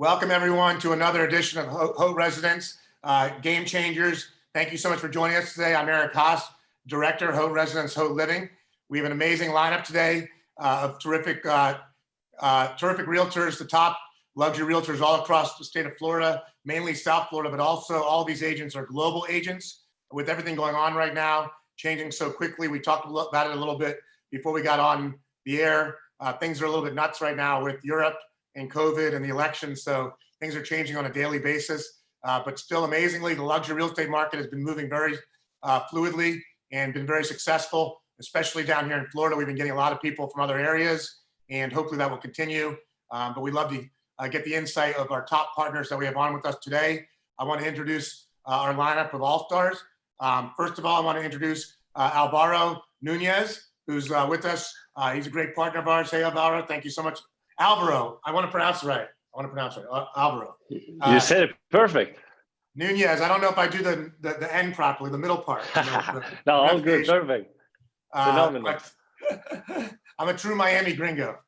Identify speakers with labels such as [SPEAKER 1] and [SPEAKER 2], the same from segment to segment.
[SPEAKER 1] Welcome everyone to another edition of Haute Residence, Game Changers. Thank you so much for joining us today. I'm Erik, Director, Haute Residence, Haute Living. We have an amazing lineup today of terrific realtors, the top luxury realtors all across the state of Florida, mainly South Florida, but also all these agents are global agents. With everything going on right now, changing so quickly, we talked about it a little bit before we got on the air. Things are a little bit nuts right now with Europe and COVID and the election, so things are changing on a daily basis. But still, amazingly, the luxury real estate market has been moving very fluidly and been very successful, especially down here in Florida. We've been getting a lot of people from other areas, and hopefully that will continue. But we'd love to get the insight of our top partners that we have on with us today. I want to introduce our lineup of all-stars. First of all, I want to introduce Alvaro Nunez, who's with us. He's a great partner of ours. Hey, Alvaro, thank you so much. Alvaro, I want to pronounce it right. Alvaro.
[SPEAKER 2] You said it perfect.
[SPEAKER 1] Nunez, I don't know if I do the end properly, the middle part.
[SPEAKER 2] No, all good, perfect. Phenomenal.
[SPEAKER 1] I'm a true Miami gringo,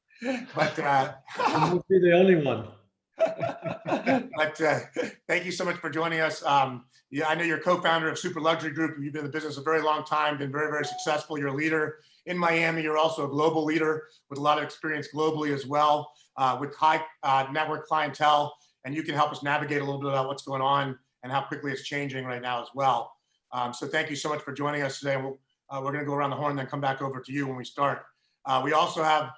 [SPEAKER 1] but
[SPEAKER 3] you must be the only one.
[SPEAKER 1] But thank you so much for joining us. Yeah, I know you're co-founder of Super Luxury Group. You've been in the business a very long time, been very, very successful. You're a leader in Miami. You're also a global leader with a lot of experience globally as well, with high network clientele. And you can help us navigate a little bit about what's going on and how quickly it's changing right now as well. So thank you so much for joining us today. We're going to go around the horn and then come back over to you when we start. We also have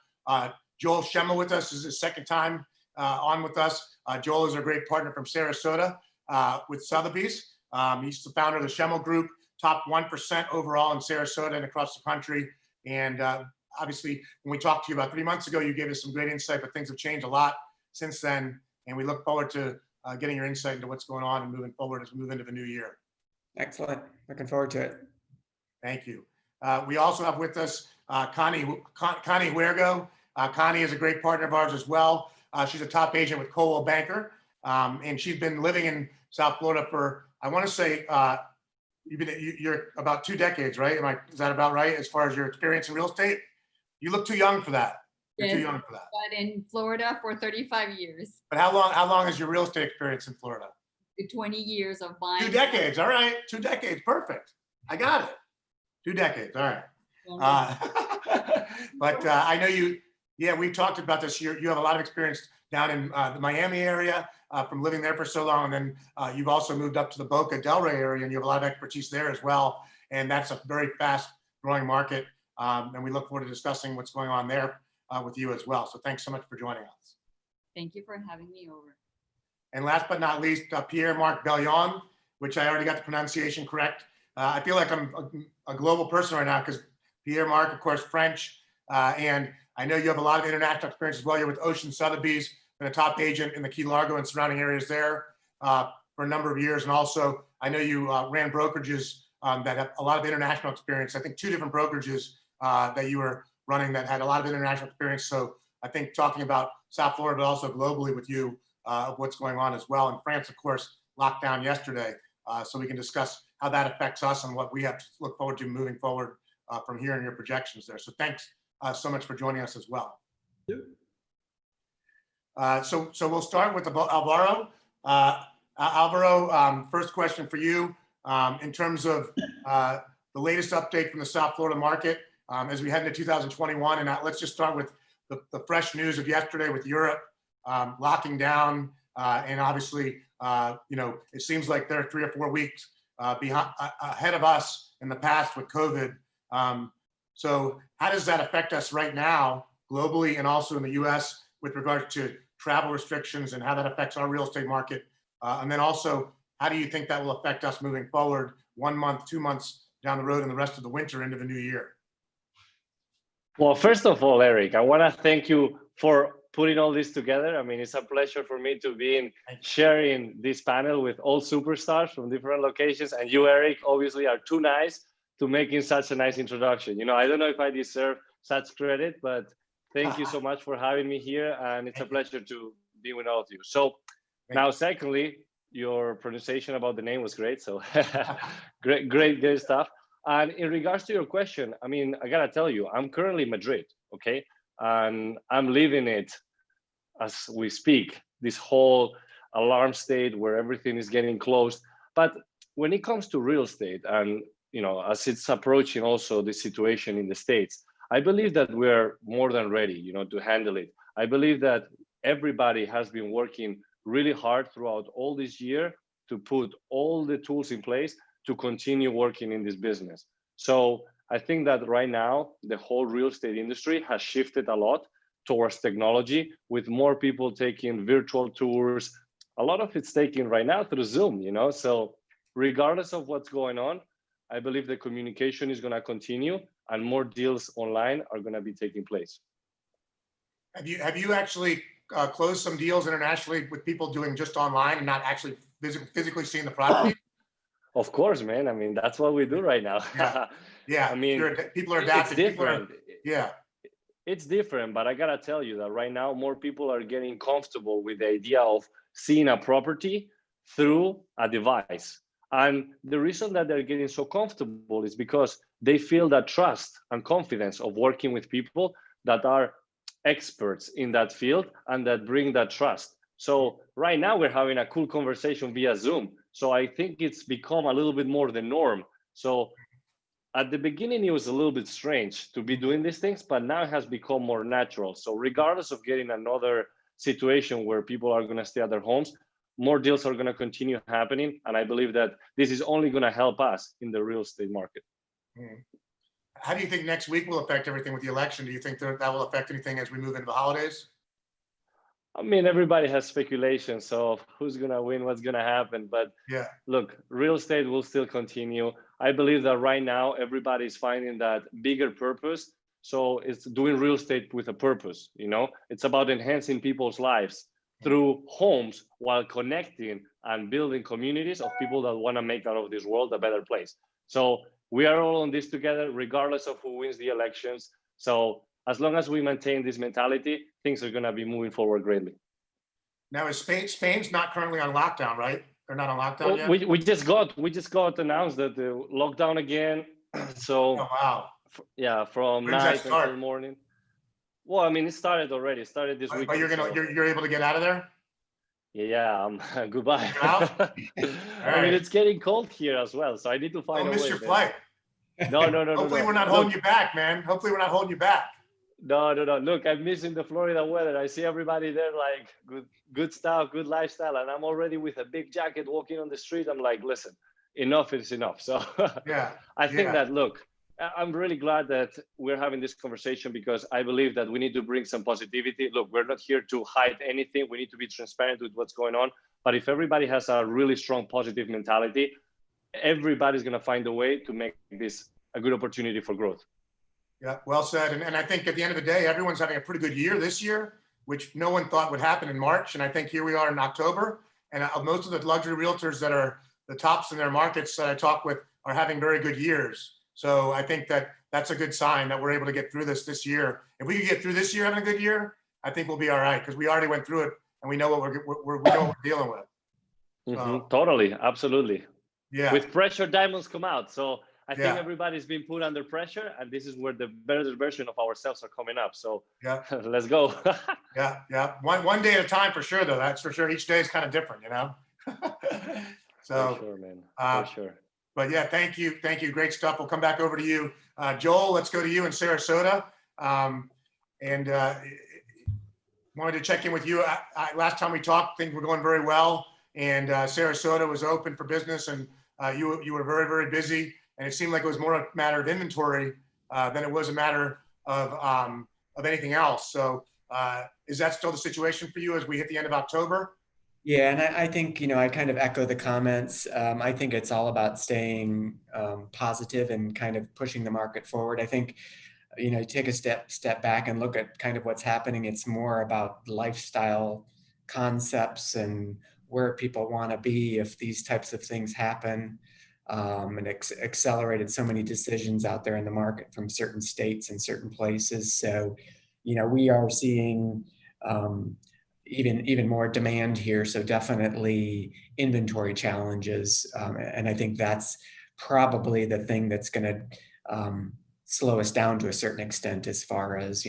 [SPEAKER 1] Joel Schemmel with us. This is his second time on with us. Joel is a great partner from Sarasota with Sotheby's. He's the founder of the Schemmel Group, top 1% overall in Sarasota and across the country. And obviously, when we talked to you about 3 months ago, you gave us some great insight, but things have changed a lot since then. And we look forward to getting your insight into what's going on and moving forward as we move into the new year.
[SPEAKER 4] Excellent. Looking forward to it.
[SPEAKER 1] Thank you. We also have with us Connie Huergo. Connie is a great partner of ours as well. She's a top agent with Coldwell Banker, and she's been living in South Florida for, I want to say, you're about 2 decades, right? Is that about right as far as your experience in real estate? You look too young for that. You're too young for that.
[SPEAKER 5] But in Florida for 35 years.
[SPEAKER 1] But how long is your real estate experience in Florida?
[SPEAKER 5] 20 years of buying.
[SPEAKER 1] 2 decades, all right. 2 decades, perfect. I got it. 2 decades, all right. But I know you. Yeah, we've talked about this. You have a lot of experience down in the Miami area from living there for so long. And then you've also moved up to the Boca Delray area, and you have a lot of expertise there as well. And that's a very fast growing market. And we look forward to discussing what's going on there with you as well. So thanks so much for joining us.
[SPEAKER 5] Thank you for having me over.
[SPEAKER 1] And last but not least, Pierre-Marc Bellion, which I already got the pronunciation correct. I feel like I'm a global person right now because Pierre-Marc, of course, French, and I know you have a lot of international experience as well. You're with Ocean Sotheby's, been a top agent in the Key Largo and surrounding areas there for a number of years. And also, I know you ran brokerages that have a lot of international experience. I think 2 different brokerages that you were running that had a lot of international experience. So I think talking about South Florida, but also globally with you, of what's going on as well. And France, of course, locked down yesterday. So we can discuss how that affects us and what we have to look forward to moving forward from here and your projections there. So thanks so much for joining us as well. So we'll start with Alvaro. Alvaro, first question for you. In terms of the latest update from the South Florida market as we head into 2021, and let's just start with the fresh news of yesterday with Europe locking down, and obviously, it seems like they're 3 or 4 weeks ahead of us in the past with COVID. So how does that affect us right now, globally and also in the US with regards to travel restrictions and how that affects our real estate market? And then also, how do you think that will affect us moving forward 1 month, 2 months down the road and the rest of the winter into the new year?
[SPEAKER 2] Well, first of all, Erik, I want to thank you for putting all this together. I mean, it's a pleasure for me to be sharing this panel with all superstars from different locations. And you, Erik, obviously are too nice to making such a nice introduction. I don't know if I deserve such credit, but thank you so much for having me here. And it's a pleasure to be with all of you. So now, secondly, your pronunciation about the name was great. So great stuff. And in regards to your question, I mean, I gotta tell you, I'm currently in Madrid, okay? And I'm living it as we speak, this whole alarm state where everything is getting closed. But when it comes to real estate, and as it's approaching also the situation in the States, I believe that we're more than ready, to handle it. I believe that everybody has been working really hard throughout all this year to put all the tools in place to continue working in this business. So I think that right now, the whole real estate industry has shifted a lot towards technology, with more people taking virtual tours. A lot of it's taken right now through Zoom, so regardless of what's going on, I believe the communication is going to continue and more deals online are going to be taking place.
[SPEAKER 1] Have you actually closed some deals internationally with people doing just online and not actually physically seeing the property?
[SPEAKER 2] Of course, man. I mean, that's what we do right now.
[SPEAKER 1] Yeah. Yeah.
[SPEAKER 2] I mean,
[SPEAKER 1] people are adapting.
[SPEAKER 2] It's different.
[SPEAKER 1] Yeah.
[SPEAKER 2] It's different, but I gotta tell you that right now more people are getting comfortable with the idea of seeing a property through a device. And the reason that they're getting so comfortable is because they feel that trust and confidence of working with people that are experts in that field and that bring that trust. So right now we're having a cool conversation via Zoom. So I think it's become a little bit more the norm. So at the beginning, it was a little bit strange to be doing these things, but now it has become more natural. So regardless of getting another situation where people are going to stay at their homes, more deals are going to continue happening. And I believe that this is only going to help us in the real estate market.
[SPEAKER 1] How do you think next week will affect everything with the election? Do you think that will affect anything as we move into the holidays?
[SPEAKER 2] I mean, everybody has speculations of who's going to win, what's going to happen. But
[SPEAKER 1] yeah,
[SPEAKER 2] look, real estate will still continue. I believe that right now, everybody's finding that bigger purpose. So it's doing real estate with a purpose, It's about enhancing people's lives through homes while connecting and building communities of people that want to make out of this world a better place. So we are all on this together, regardless of who wins the elections. So as long as we maintain this mentality, things are going to be moving forward greatly.
[SPEAKER 1] Now, is Spain's not currently on lockdown, right? They're not on lockdown yet?
[SPEAKER 2] We just got announced that the lockdown again. So
[SPEAKER 1] oh, wow.
[SPEAKER 2] Yeah, from night until morning. Well, I mean, it started already. It started this week.
[SPEAKER 1] But you're able to get out of there?
[SPEAKER 2] Yeah, goodbye.
[SPEAKER 1] I
[SPEAKER 2] mean, it's getting cold here as well, so I need to find a way.
[SPEAKER 1] Don't miss your flight.
[SPEAKER 2] No.
[SPEAKER 1] Hopefully we're not holding you back, man. Hopefully we're not holding you back.
[SPEAKER 2] No. Look, I'm missing the Florida weather. I see everybody there like good stuff, good lifestyle, and I'm already with a big jacket walking on the street. I'm like, listen, enough is enough. So
[SPEAKER 1] yeah,
[SPEAKER 2] I think that, look, I'm really glad that we're having this conversation because I believe that we need to bring some positivity. Look, we're not here to hide anything. We need to be transparent with what's going on. But if everybody has a really strong positive mentality, everybody's going to find a way to make this a good opportunity for growth.
[SPEAKER 1] Yeah, well said. And I think at the end of the day, everyone's having a pretty good year this year, which no one thought would happen in March. And I think here we are in October. And most of the luxury realtors that are the tops in their markets that I talk with are having very good years. So I think that that's a good sign that we're able to get through this year. If we could get through this year having a good year, I think we'll be all right because we already went through it and we know what we know what we're dealing with. So,
[SPEAKER 2] totally, absolutely.
[SPEAKER 1] Yeah.
[SPEAKER 2] With pressure, diamonds come out. So I think everybody's been put under pressure, and this is where the better version of ourselves are coming up. So let's go.
[SPEAKER 1] Yeah. One day at a time for sure, though. That's for sure. Each day is kind of different, So
[SPEAKER 2] for sure, man. For sure.
[SPEAKER 1] But yeah, thank you. Great stuff. We'll come back over to you. Joel, let's go to you in Sarasota. And wanted to check in with you. Last time we talked, things were going very well. And Sarasota was open for business and you were very, very busy. And it seemed like it was more a matter of inventory than it was a matter of anything else. So is that still the situation for you as we hit the end of October?
[SPEAKER 4] Yeah, and I think, I kind of echo the comments. I think it's all about staying positive and kind of pushing the market forward. I think, take a step back and look at kind of what's happening. It's more about lifestyle concepts and where people want to be if these types of things happen, and accelerated so many decisions out there in the market from certain states and certain places. So, we are seeing even more demand here. So definitely inventory challenges. And I think that's probably the thing that's going to slow us down to a certain extent as far as,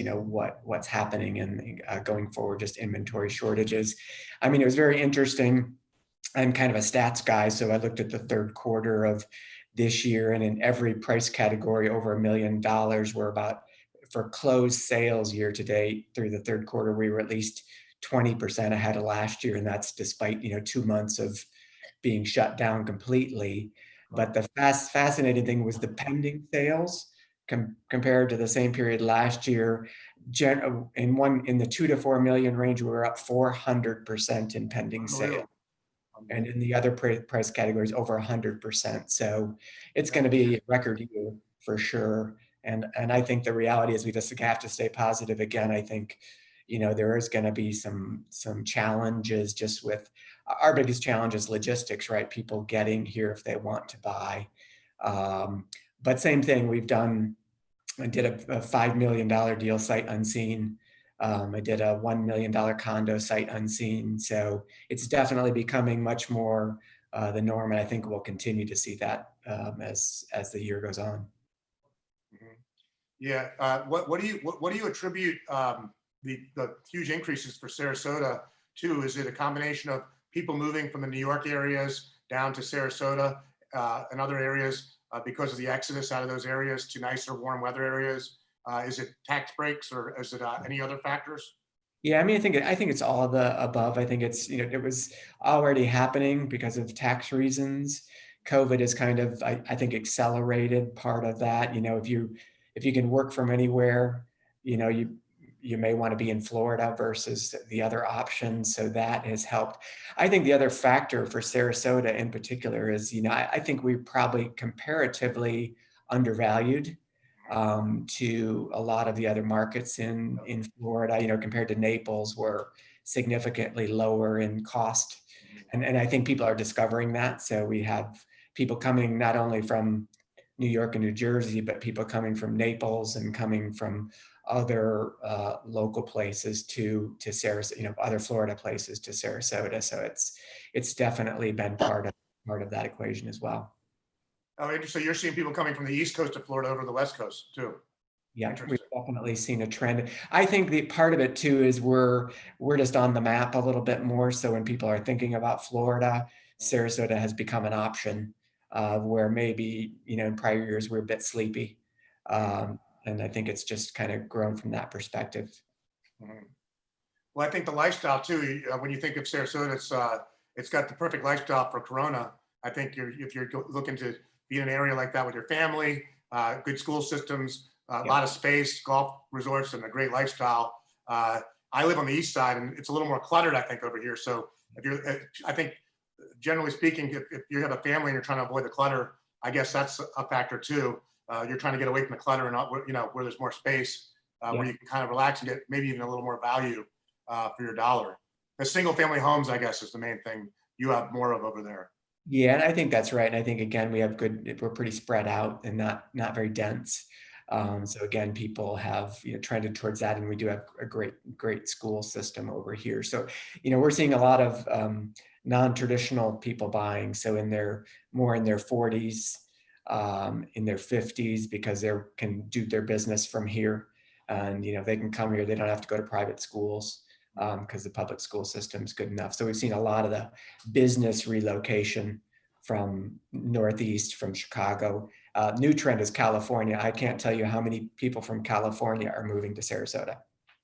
[SPEAKER 4] what's happening and going forward, just inventory shortages. I mean, it was very interesting. I'm kind of a stats guy, so I looked at the third quarter of this year, and in every price category over $1 million, we're about, for closed sales year to date through the third quarter, we were at least 20% ahead of last year, and that's despite 2 months of being shut down completely. But the fascinating thing was the pending sales compared to the same period last year. In the 2 to 4 million range, we were up 400% in pending sales. And in the other price categories, over 100%. So it's going to be a record year for sure. And I think the reality is we just have to stay positive again. I think, there is going to be some challenges just with our biggest challenge is logistics, right? People getting here if they want to buy. But same thing, I did a $5 million deal sight unseen. I did a $1 million condo sight unseen. So it's definitely becoming much more the norm. And I think we'll continue to see that as the year goes on.
[SPEAKER 1] Yeah. What do you attribute the huge increases for Sarasota to? Is it a combination of people moving from the New York areas down to Sarasota and other areas because of the exodus out of those areas to nicer warm weather areas? Is it tax breaks, or is it any other factors?
[SPEAKER 4] Yeah, I mean, I think it's all of the above. I think it's, it was already happening because of tax reasons. COVID has kind of, I think, accelerated part of that. If you can work from anywhere, you may want to be in Florida versus the other options. So that has helped. I think the other factor for Sarasota in particular is, I think we're probably comparatively undervalued to a lot of the other markets in Florida, compared to Naples, we're significantly lower in cost. And I think people are discovering that. So we have people coming not only from New York and New Jersey, but people coming from Naples and coming from other local places to Sarasota, other Florida places to Sarasota. So it's definitely been part of that equation as well.
[SPEAKER 1] Oh, interesting. You're seeing people coming from the East Coast of Florida over to the West Coast too.
[SPEAKER 4] Yeah, we've definitely seen a trend. I think the part of it too is we're just on the map a little bit more. So when people are thinking about Florida, Sarasota has become an option where maybe, in prior years we're a bit sleepy. And I think it's just kind of grown from that perspective.
[SPEAKER 1] Well, I think the lifestyle too, when you think of Sarasota, it's got the perfect lifestyle for Corona. I think if you're looking to be in an area like that with your family, good school systems, a lot of space, golf resorts, and a great lifestyle. I live on the east side, and it's a little more cluttered, I think, over here. So I think, generally speaking, if you have a family and you're trying to avoid the clutter, I guess that's a factor too. You're trying to get away from the clutter and not, where there's more space, where you can kind of relax and get maybe even a little more value for your dollar. The single family homes, I guess, is the main thing you have more of over there.
[SPEAKER 4] Yeah, and I think that's right. And I think, again, we're pretty spread out and not very dense. So again, people have trended towards that, and we do have a great school system over here. So we're seeing a lot of non-traditional people buying. So more in their 40s, in their 50s, because they can do their business from here, and they can come here. They don't have to go to private schools because the public school system is good enough. So we've seen a lot of the business relocation from Northeast, from Chicago. New trend is California. I can't tell you how many people from California are moving to Sarasota.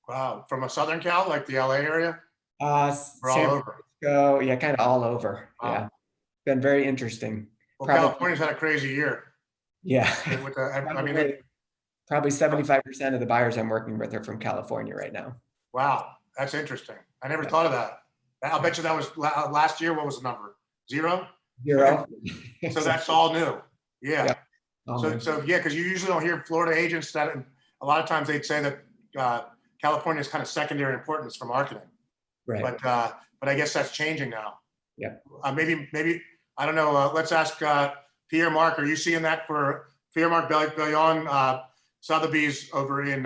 [SPEAKER 1] Wow, from a Southern Cal, like the LA area? We're
[SPEAKER 4] all over. Yeah, kind of all over. Wow. Yeah, been very interesting.
[SPEAKER 1] Well, California's had a crazy year.
[SPEAKER 4] Yeah.
[SPEAKER 1] With
[SPEAKER 4] probably 75% of the buyers I'm working with are from California right now.
[SPEAKER 1] Wow, that's interesting. I never thought of that. I'll bet you that was last year. What was the number? Zero. So that's all new. Yeah. So yeah, because you usually don't hear Florida agents that a lot of times they'd say that California is kind of secondary importance for marketing.
[SPEAKER 4] Right.
[SPEAKER 1] But I guess that's changing now.
[SPEAKER 4] Yeah. Maybe
[SPEAKER 1] I don't know. Let's ask Pierre-Marc. Are you seeing that for Pierre-Marc Bellion, Sotheby's over in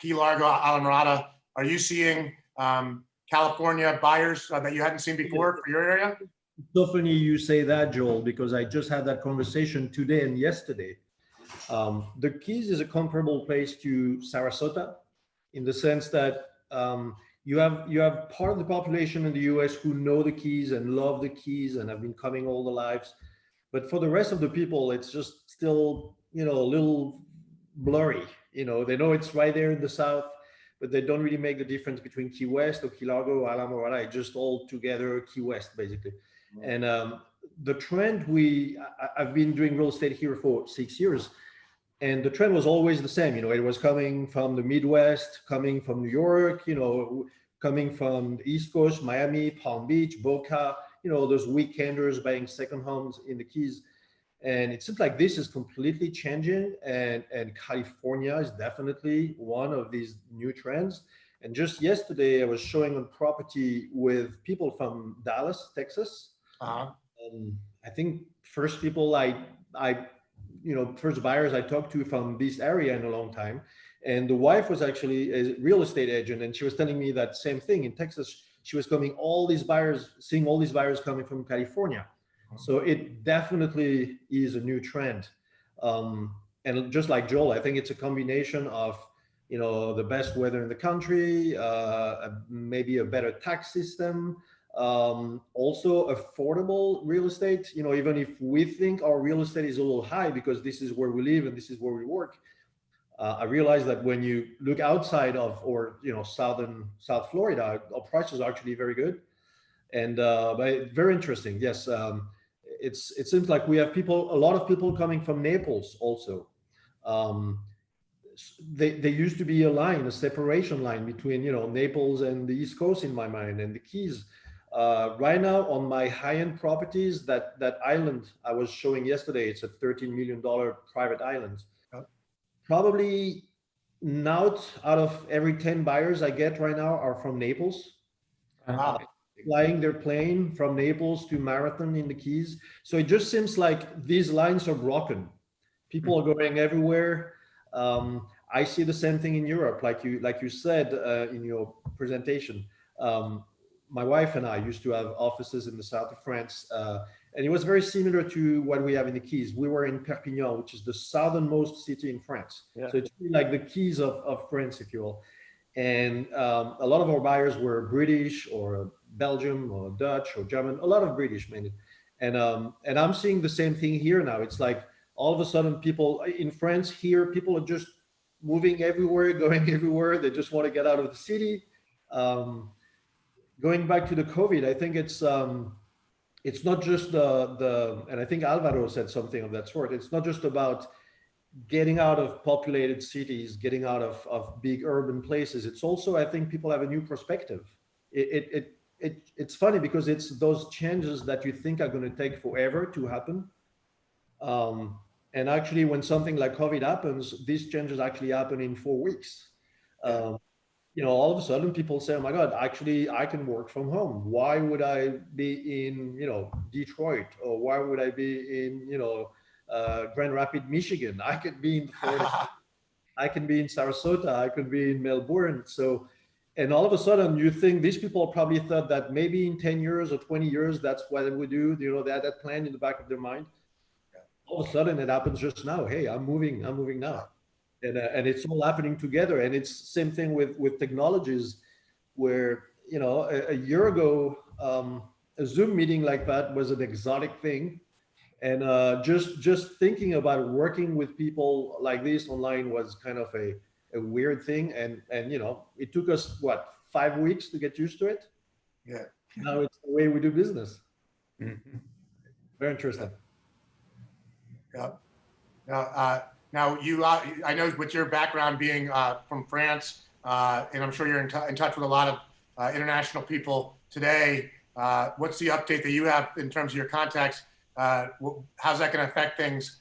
[SPEAKER 1] Key Largo, Islamorada? Are you seeing California buyers that you hadn't seen before for your area?
[SPEAKER 3] So funny you say that, Joel, because I just had that conversation today and yesterday. The Keys is a comparable place to Sarasota in the sense that you have part of the population in the US who know the Keys and love the Keys and have been coming all their lives. But for the rest of the people, it's just still, a little blurry. They know it's right there in the south, but they don't really make the difference between Key West or Key Largo or Islamorada. It's just all together Key West, basically. And the trend I've been doing real estate here for 6 years, and the trend was always the same. It was coming from the Midwest, coming from New York, coming from the East Coast, Miami, Palm Beach, Boca, those weekenders buying second homes in the Keys. And it seems like this is completely changing, and California is definitely one of these new trends. And just yesterday, I was showing on property with people from Dallas, Texas. I think first buyers I talked to from this area in a long time. And the wife was actually a real estate agent, and she was telling me that same thing in Texas. She was seeing all these buyers coming from California. So it definitely is a new trend. And just like Joel, I think it's a combination of, the best weather in the country, maybe a better tax system, also affordable real estate. Even if we think our real estate is a little high because this is where we live and this is where we work, I realize that when you look outside of, or South Florida, our prices are actually very good. And but very interesting. Yes, it seems like we have a lot of people coming from Naples also. There used to be a separation line between Naples and the East Coast in my mind, and the Keys. Right now on my high-end properties, that island I was showing yesterday, it's a $13 million private island. Probably out of every 10 buyers I get right now are from Naples. Flying their plane from Naples to Marathon in the Keys. So it just seems like these lines are broken. People are going everywhere. I see the same thing in Europe, like you said in your presentation. My wife and I used to have offices in the south of France, and it was very similar to what we have in the Keys. We were in Perpignan, which is the southernmost city in France. Yeah. So it's really like the Keys of France, if you will. And a lot of our buyers were British or Belgium or Dutch or German, a lot of British mainly. And I'm seeing the same thing here now. It's like all of a sudden people in France here, people are just moving everywhere, going everywhere. They just want to get out of the city. Going back to the COVID, I think it's not just and I think Alvaro said something of that sort. It's not just about getting out of populated cities, getting out of big urban places. It's also, I think people have a new perspective. It's funny because it's those changes that you think are going to take forever to happen. And actually when something like COVID happens, these changes actually happen in 4 weeks. All of a sudden people say, oh my God, actually I can work from home. Why would I be in, Detroit, or why would I be in, Grand Rapids, Michigan? I could be in Florida. I can be in Sarasota. I could be in Melbourne. So, and all of a sudden you think these people probably thought that maybe in 10 years or 20 years, that's what they would do. They had that plan in the back of their mind. All of a sudden it happens just now. Hey, I'm moving now. And it's all happening together. And it's the same thing with technologies where, a year ago, a Zoom meeting like that was an exotic thing. And just thinking about working with people like this online was kind of a weird thing. And it took us, 5 weeks to get used to it?
[SPEAKER 1] Yeah.
[SPEAKER 3] Now it's the way we do business. Mm-hmm. Very interesting.
[SPEAKER 1] Yeah. Now I know with your background being from France, and I'm sure you're in touch with a lot of international people today. What's the update that you have in terms of your contacts? How's that going to affect things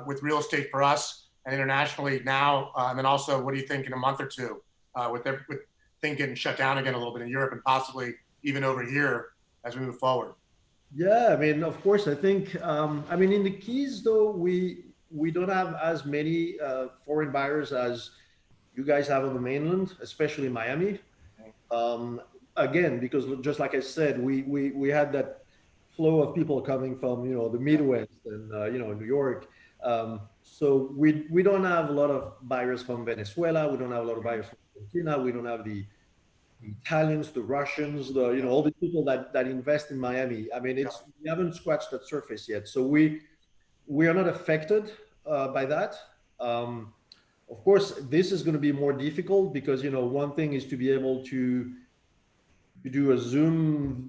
[SPEAKER 1] with real estate for us and internationally now? And then also, what do you think in a month or two with things getting shut down again a little bit in Europe and possibly even over here as we move forward?
[SPEAKER 3] Yeah, I mean, of course, I think, in the Keys, though, we don't have as many foreign buyers as you guys have on the mainland, especially Miami. Again, because just like I said, we had that flow of people coming from, the Midwest and, New York. So we don't have a lot of buyers from Venezuela. We don't have a lot of buyers from Argentina. We don't have the Italians, the Russians, all the people that invest in Miami. I mean, we haven't scratched that surface yet. So we are not affected by that. Of course, this is going to be more difficult because one thing is to be able to do a Zoom,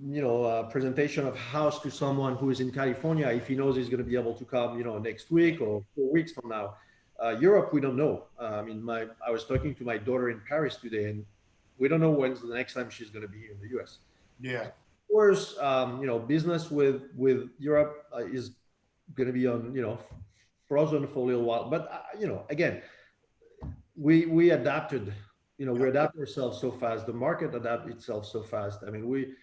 [SPEAKER 3] presentation of house to someone who is in California if he knows he's going to be able to come, next week or 4 weeks from now. Europe, we don't know. I mean, I was talking to my daughter in Paris today, and we don't know when's the next time she's going to be here in the U.S.
[SPEAKER 1] Yeah.
[SPEAKER 3] Of course, business with Europe is going to be on, frozen for a little while. But again, we adapted. We adapt ourselves so fast. The market adapts itself so fast. I mean,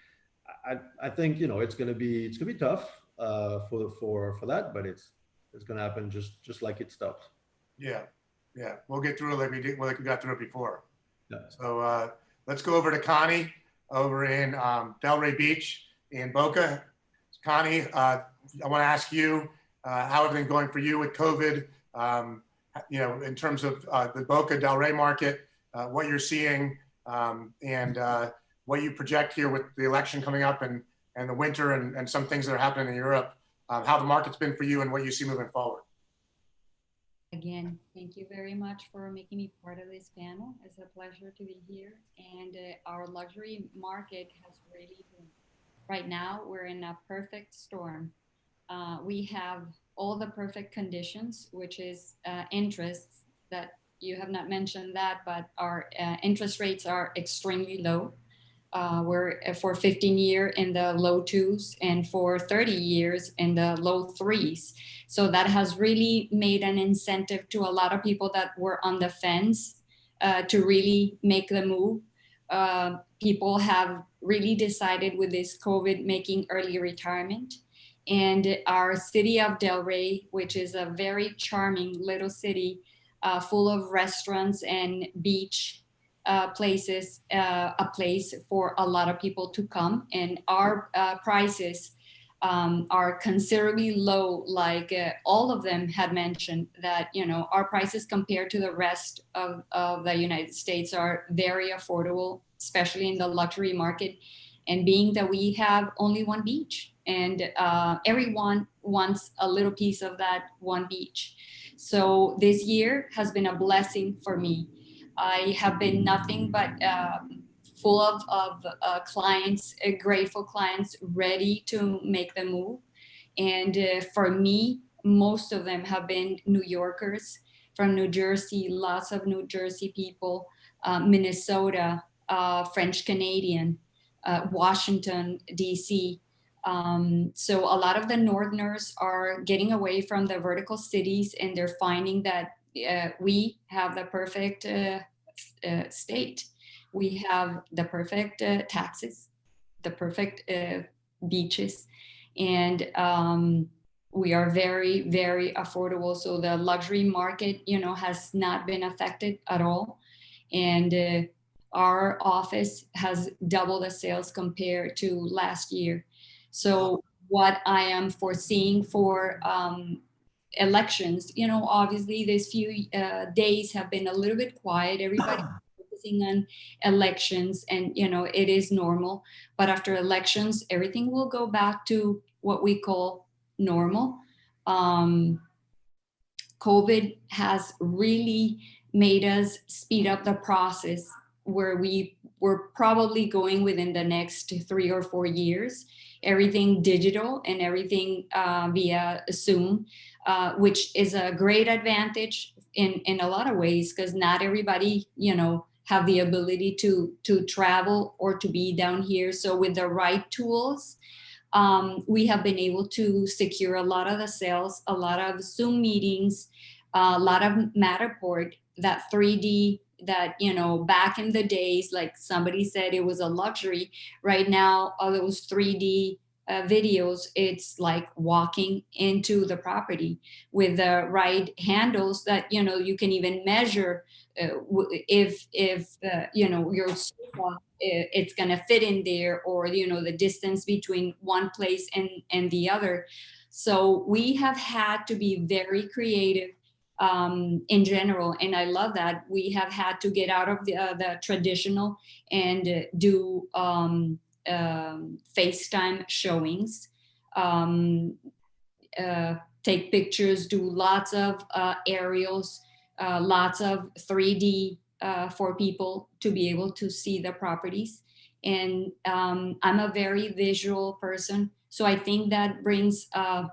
[SPEAKER 3] I think it's going to be tough for that, but it's going to happen just like it stopped.
[SPEAKER 1] Yeah, we'll get through it like we got through it before.
[SPEAKER 3] Yeah.
[SPEAKER 1] So let's go over to Connie over in Delray Beach in Boca. Connie, I want to ask you how everything's going for you with COVID. In terms of the Boca Delray market. What you're seeing and what you project here with the election coming up and the winter and some things that are happening in Europe, how the market's been for you and what you see moving forward.
[SPEAKER 5] Again, thank you very much for making me part of this panel. It's a pleasure to be here. And our luxury market has really been, right now, we're in a perfect storm. We have all the perfect conditions, which is interests that you have not mentioned that, but our interest rates are extremely low. We're for 15-year in the low 2s and for 30 years in the low 3s. So that has really made an incentive to a lot of people that were on the fence to really make the move. People have really decided with this COVID making early retirement. And our city of Delray, which is a very charming little city, full of restaurants and beach places, a place for a lot of people to come. And our prices are considerably low, like all of them had mentioned that, our prices compared to the rest of the United States are very affordable, especially in the luxury market. And being that we have only one beach and everyone wants a little piece of that one beach. So this year has been a blessing for me. I have been nothing but full of clients, grateful clients ready to make the move. And for me, most of them have been New Yorkers from New Jersey, lots of New Jersey people, Minnesota, French Canadian, Washington, DC. So a lot of the Northerners are getting away from the vertical cities and they're finding that we have the perfect state. We have the perfect taxes, the perfect beaches, and we are very, very affordable. So the luxury market, has not been affected at all. And our office has doubled the sales compared to last year. So what I am foreseeing for elections, obviously these few days have been a little bit quiet. Everybody focusing on elections and, it is normal. But after elections, everything will go back to what we call normal. COVID has really made us speed up the process where we were probably going within the next 3 or 4 years, everything digital and everything via Zoom, which is a great advantage in a lot of ways, because not everybody, have the ability to travel or to be down here. So with the right tools, we have been able to secure a lot of the sales, a lot of Zoom meetings, a lot of Matterport, that 3D that, back in the days, like somebody said it was a luxury. Right now, all those 3D videos, it's like walking into the property with the right handles that, you can even measure if your sofa, it's going to fit in there, or, the distance between one place and the other. So we have had to be very creative in general, and I love that we have had to get out of the traditional and do FaceTime showings, take pictures, do lots of aerials, lots of 3D for people to be able to see the properties. And I'm a very visual person, so I think that brings a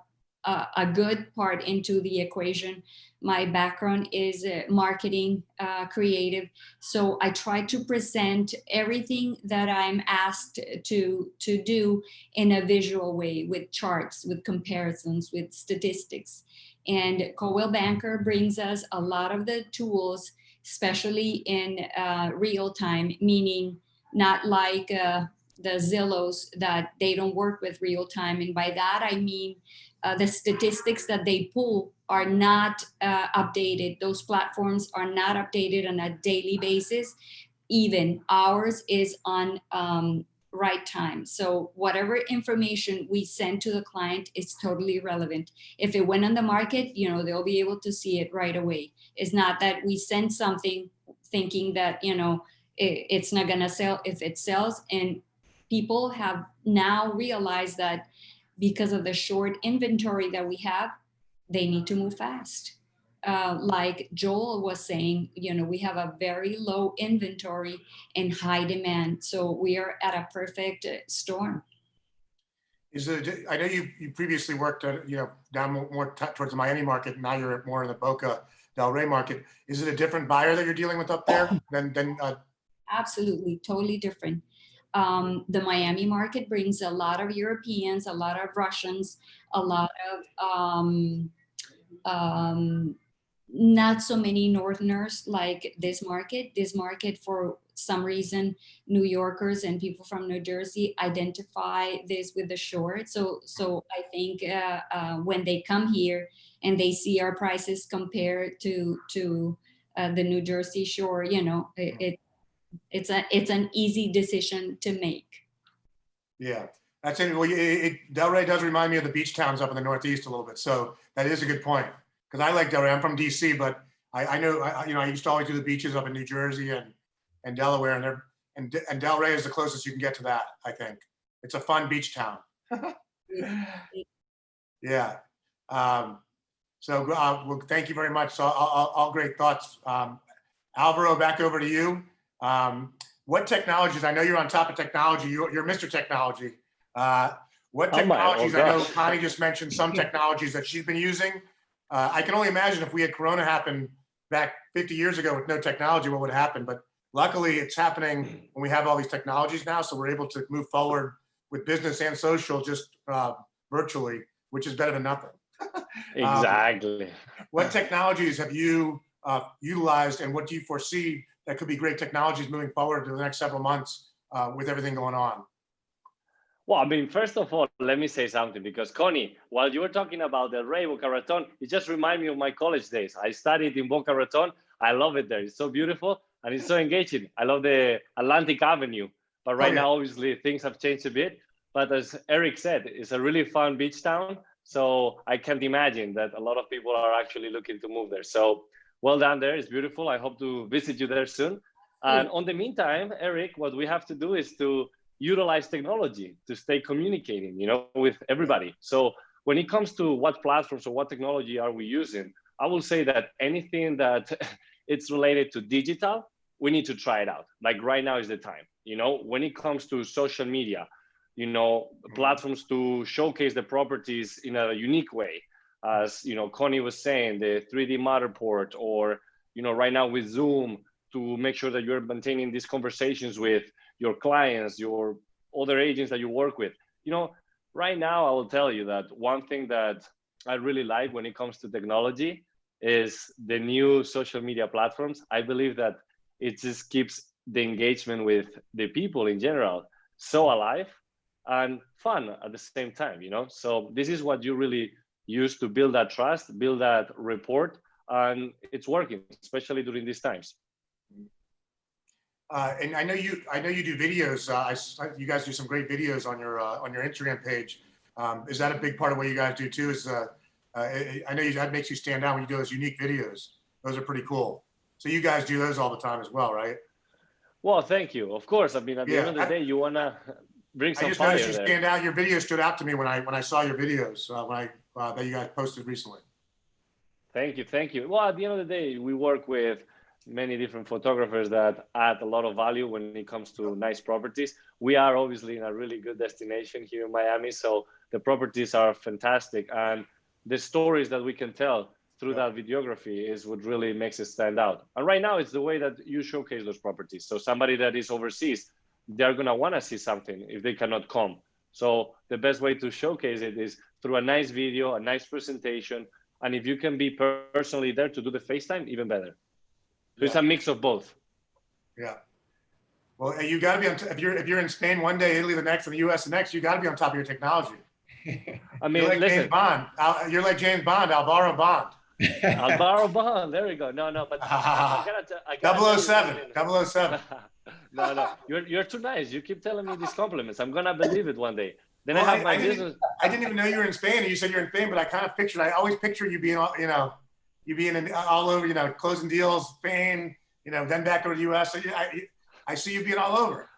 [SPEAKER 5] good part into the equation. My background is marketing, creative, so I try to present everything that I'm asked to do in a visual way, with charts, with comparisons, with statistics. And Coldwell Banker brings us a lot of the tools, especially in real time, meaning not like the Zillows that they don't work with real time. And by that, I mean the statistics that they pull are not updated. Those platforms are not updated on a daily basis. Even ours is on right time. So whatever information we send to the client is totally relevant. If it went on the market, you know, they'll be able to see it right away. It's not that we send something thinking that, you know, it's not gonna sell if it sells. And people have now realized that because of the short inventory that we have, they need to move fast. Like Joel was saying, you know, we have a very low inventory and high demand. So we are at a perfect storm.
[SPEAKER 1] Is it, I know you previously worked at, you know, down more towards the Miami market. Now you're more in the Boca Delray market. Is it a different buyer that you're dealing with up there than
[SPEAKER 5] Absolutely, totally different. The Miami market brings a lot of Europeans, a lot of Russians, a lot of not so many Northerners like this market. This market, for some reason, New Yorkers and people from New Jersey identify this with the shore. So I think when they come here and they see our prices compared to the New Jersey shore, you know, it's an easy decision to make.
[SPEAKER 1] Yeah, that's it. Well, Delray does remind me of the beach towns up in the Northeast a little bit. So that is a good point. Because I like Delray. I'm from DC, but I know, you know, I used to always do the beaches up in New Jersey and Delaware, and Delray is the closest you can get to that, I think. It's a fun beach town. Yeah. Well, thank you very much. So all great thoughts. Alvaro, back over to you. What technologies, I know you're on top of technology, you're Mr. Technology. What technologies, I know Connie just mentioned some technologies that she's been using. I can only imagine if we had Corona happen back 50 years ago with no technology, what would happen? But luckily it's happening when we have all these technologies now. So we're able to move forward with business and social just virtually, which is better than nothing.
[SPEAKER 2] Exactly.
[SPEAKER 1] What technologies have you utilized, and what do you foresee that could be great technologies moving forward to the next several months with everything going on?
[SPEAKER 2] Well, I mean, first of all, let me say something, because Connie, while you were talking about Delray, Boca Raton, it just reminded me of my college days. I studied in Boca Raton. I love it there. It's so beautiful and it's so engaging. I love the Atlantic Avenue, but right now, obviously, things have changed a bit. But as Erik said, it's a really fun beach town. So I can't imagine that a lot of people are actually looking to move there. So well done there. It's beautiful. I hope to visit you there soon. And on the meantime, Erik, what we have to do is to utilize technology to stay communicating, you know, with everybody. So when it comes to what platforms or what technology are we using, I will say that anything that it's related to digital, we need to try it out. Like right now is the time, you know, when it comes to social media, you know, platforms to showcase the properties in a unique way. As, you know, Connie was saying, the 3D Matterport, or, you know, right now with Zoom, to make sure that you're maintaining these conversations with your clients, your other agents that you work with. You know, right now, I will tell you that one thing that I really like when it comes to technology is the new social media platforms. I believe that it just keeps the engagement with the people in general so alive and fun at the same time, you know? So this is what you really use to build that trust, build that rapport, and it's working, especially during these times.
[SPEAKER 1] And I know you do videos. You guys do some great videos on your Instagram page. Is that a big part of what you guys do too? I know that makes you stand out when you do those unique videos. Those are pretty cool. So you guys do those all the time as well, right?
[SPEAKER 2] Well, thank you. Of course. I mean, at the end of the day, you want to bring some
[SPEAKER 1] I just
[SPEAKER 2] fire
[SPEAKER 1] noticed you
[SPEAKER 2] there.
[SPEAKER 1] stand out. Your video stood out to me when I saw your videos that you guys posted recently.
[SPEAKER 2] Thank you. Thank you. Well, at the end of the day, we work with many different photographers that add a lot of value when it comes to nice properties. We are obviously in a really good destination here in Miami, so the properties are fantastic, and the stories that we can tell through that videography is what really makes it stand out. And right now, it's the way that you showcase those properties. So somebody that is overseas, they're gonna wanna see something if they cannot come. So the best way to showcase it is through a nice video, a nice presentation, and if you can be personally there to do the FaceTime, even better. So it's a mix of both.
[SPEAKER 1] Yeah. Well, you got to be on. If you're in Spain one day, Italy the next, and the U.S. the next, you got to be on top of your technology.
[SPEAKER 2] I mean,
[SPEAKER 1] you're like
[SPEAKER 2] listen,
[SPEAKER 1] James Bond. You're like James Bond, Alvaro Bond.
[SPEAKER 2] Alvaro Bond. There we go. No, but I gotta
[SPEAKER 1] 007. 007.
[SPEAKER 2] No, you're too nice. You keep telling me these compliments. I'm gonna believe it one day. Then
[SPEAKER 1] Well,
[SPEAKER 2] I have my business.
[SPEAKER 1] I didn't even know you were in Spain, and you said you're in Spain, but I kind of pictured. I always picture you being, you being all over, closing deals, Spain, then back over to the U.S. So I see you being all over.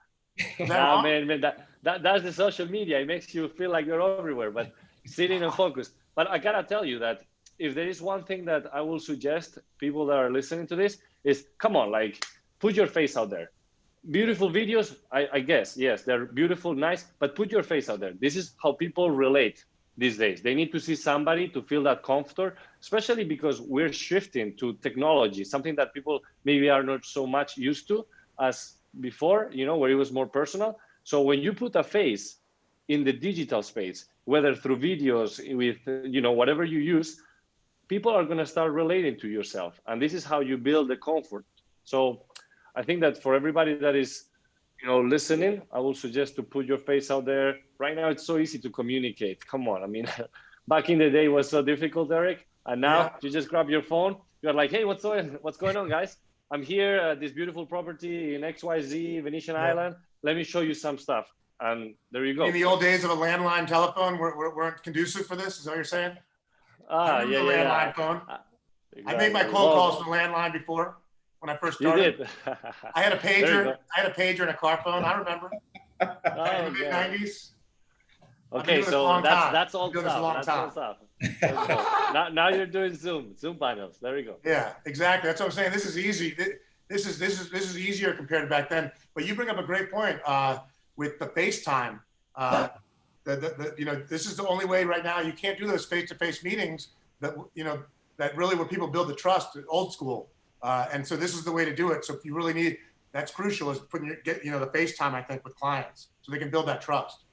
[SPEAKER 2] Nah, man, that's the social media. It makes you feel like you're everywhere, but sitting and focused. But I gotta tell you that if there is one thing that I will suggest people that are listening to this is, come on, like, put your face out there. Beautiful videos, I guess, yes, they're beautiful, nice, but put your face out there. This is how people relate these days. They need to see somebody to feel that comfort, especially because we're shifting to technology, something that people maybe are not so much used to as before, where it was more personal. So when you put a face in the digital space, whether through videos, with, whatever you use, people are going to start relating to yourself. And this is how you build the comfort. So I think that for everybody that is, listening, I will suggest to put your face out there. Right now, it's so easy to communicate. Come on. I mean, back in the day, it was so difficult, Erik. And now you just grab your phone. You're like, hey, what's going on, guys? I'm here at this beautiful property in XYZ, Venetian Island. Let me show you some stuff. And there you go.
[SPEAKER 1] In the old days of a landline telephone, weren't conducive for this? Is that what you're saying? Landline phone. Exactly. I made my cold calls from the landline before when I first started.
[SPEAKER 2] You did.
[SPEAKER 1] I had a pager. I had a pager and a car phone. I remember. In the mid-90s.
[SPEAKER 2] Okay, so that's all stuff. Now you're doing Zoom panels. There you go.
[SPEAKER 1] Yeah, exactly. That's what I'm saying. This is easy. This is easier compared to back then. But you bring up a great point with the FaceTime. This is the only way right now. You can't do those face-to-face meetings that really where people build the trust, old school. And so this is the way to do it. So if you really need, that's crucial, is putting the FaceTime, I think, with clients so they can build that trust.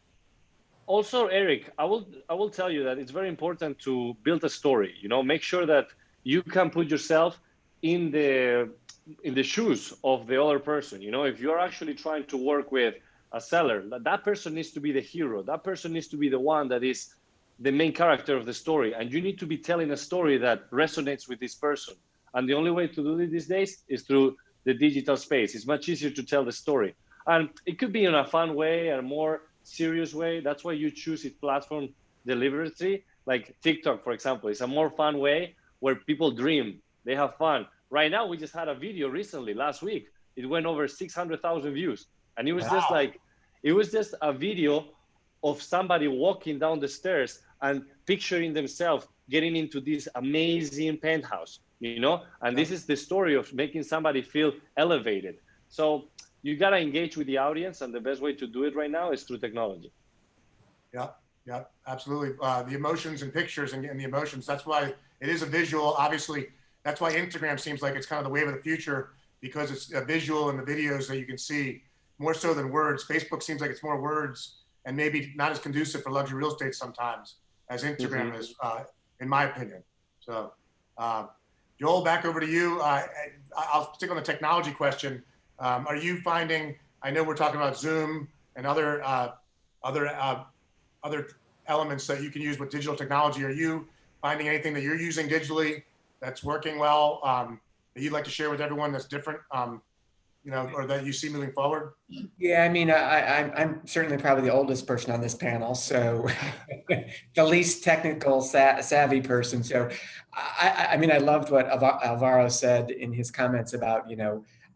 [SPEAKER 2] Also, Erik, I will tell you that it's very important to build a story. Make sure that you can put yourself in the shoes of the other person. If you're actually trying to work with a seller, that person needs to be the hero. That person needs to be the one that is the main character of the story. And you need to be telling a story that resonates with this person. And the only way to do it these days is through the digital space. It's much easier to tell the story. And it could be in a fun way, a more serious way. That's why you choose its platform deliberately. Like TikTok, for example, it's a more fun way where people dream, they have fun. Right now, we just had a video recently, last week. It went over 600,000 views. And it was just a video of somebody walking down the stairs and picturing themselves getting into this amazing penthouse, and this is the story of making somebody feel elevated. So you got to engage with the audience, and the best way to do it right now is through technology.
[SPEAKER 1] Yeah, absolutely. The emotions and pictures and the emotions, that's why it is a visual. Obviously, that's why Instagram seems like it's kind of the wave of the future, because it's a visual and the videos that you can see more so than words. Facebook seems like it's more words and maybe not as conducive for luxury real estate sometimes as Instagram is, in my opinion. So, Joel, back over to you. I'll stick on the technology question. Are you finding, I know we're talking about Zoom and other elements that you can use with digital technology. Are you finding anything that you're using digitally that's working well, that you'd like to share with everyone that's different or that you see moving forward?
[SPEAKER 4] Yeah, I mean, I'm certainly probably the oldest person on this panel, so the least technical savvy person. So I mean, I loved what Alvaro said in his comments about,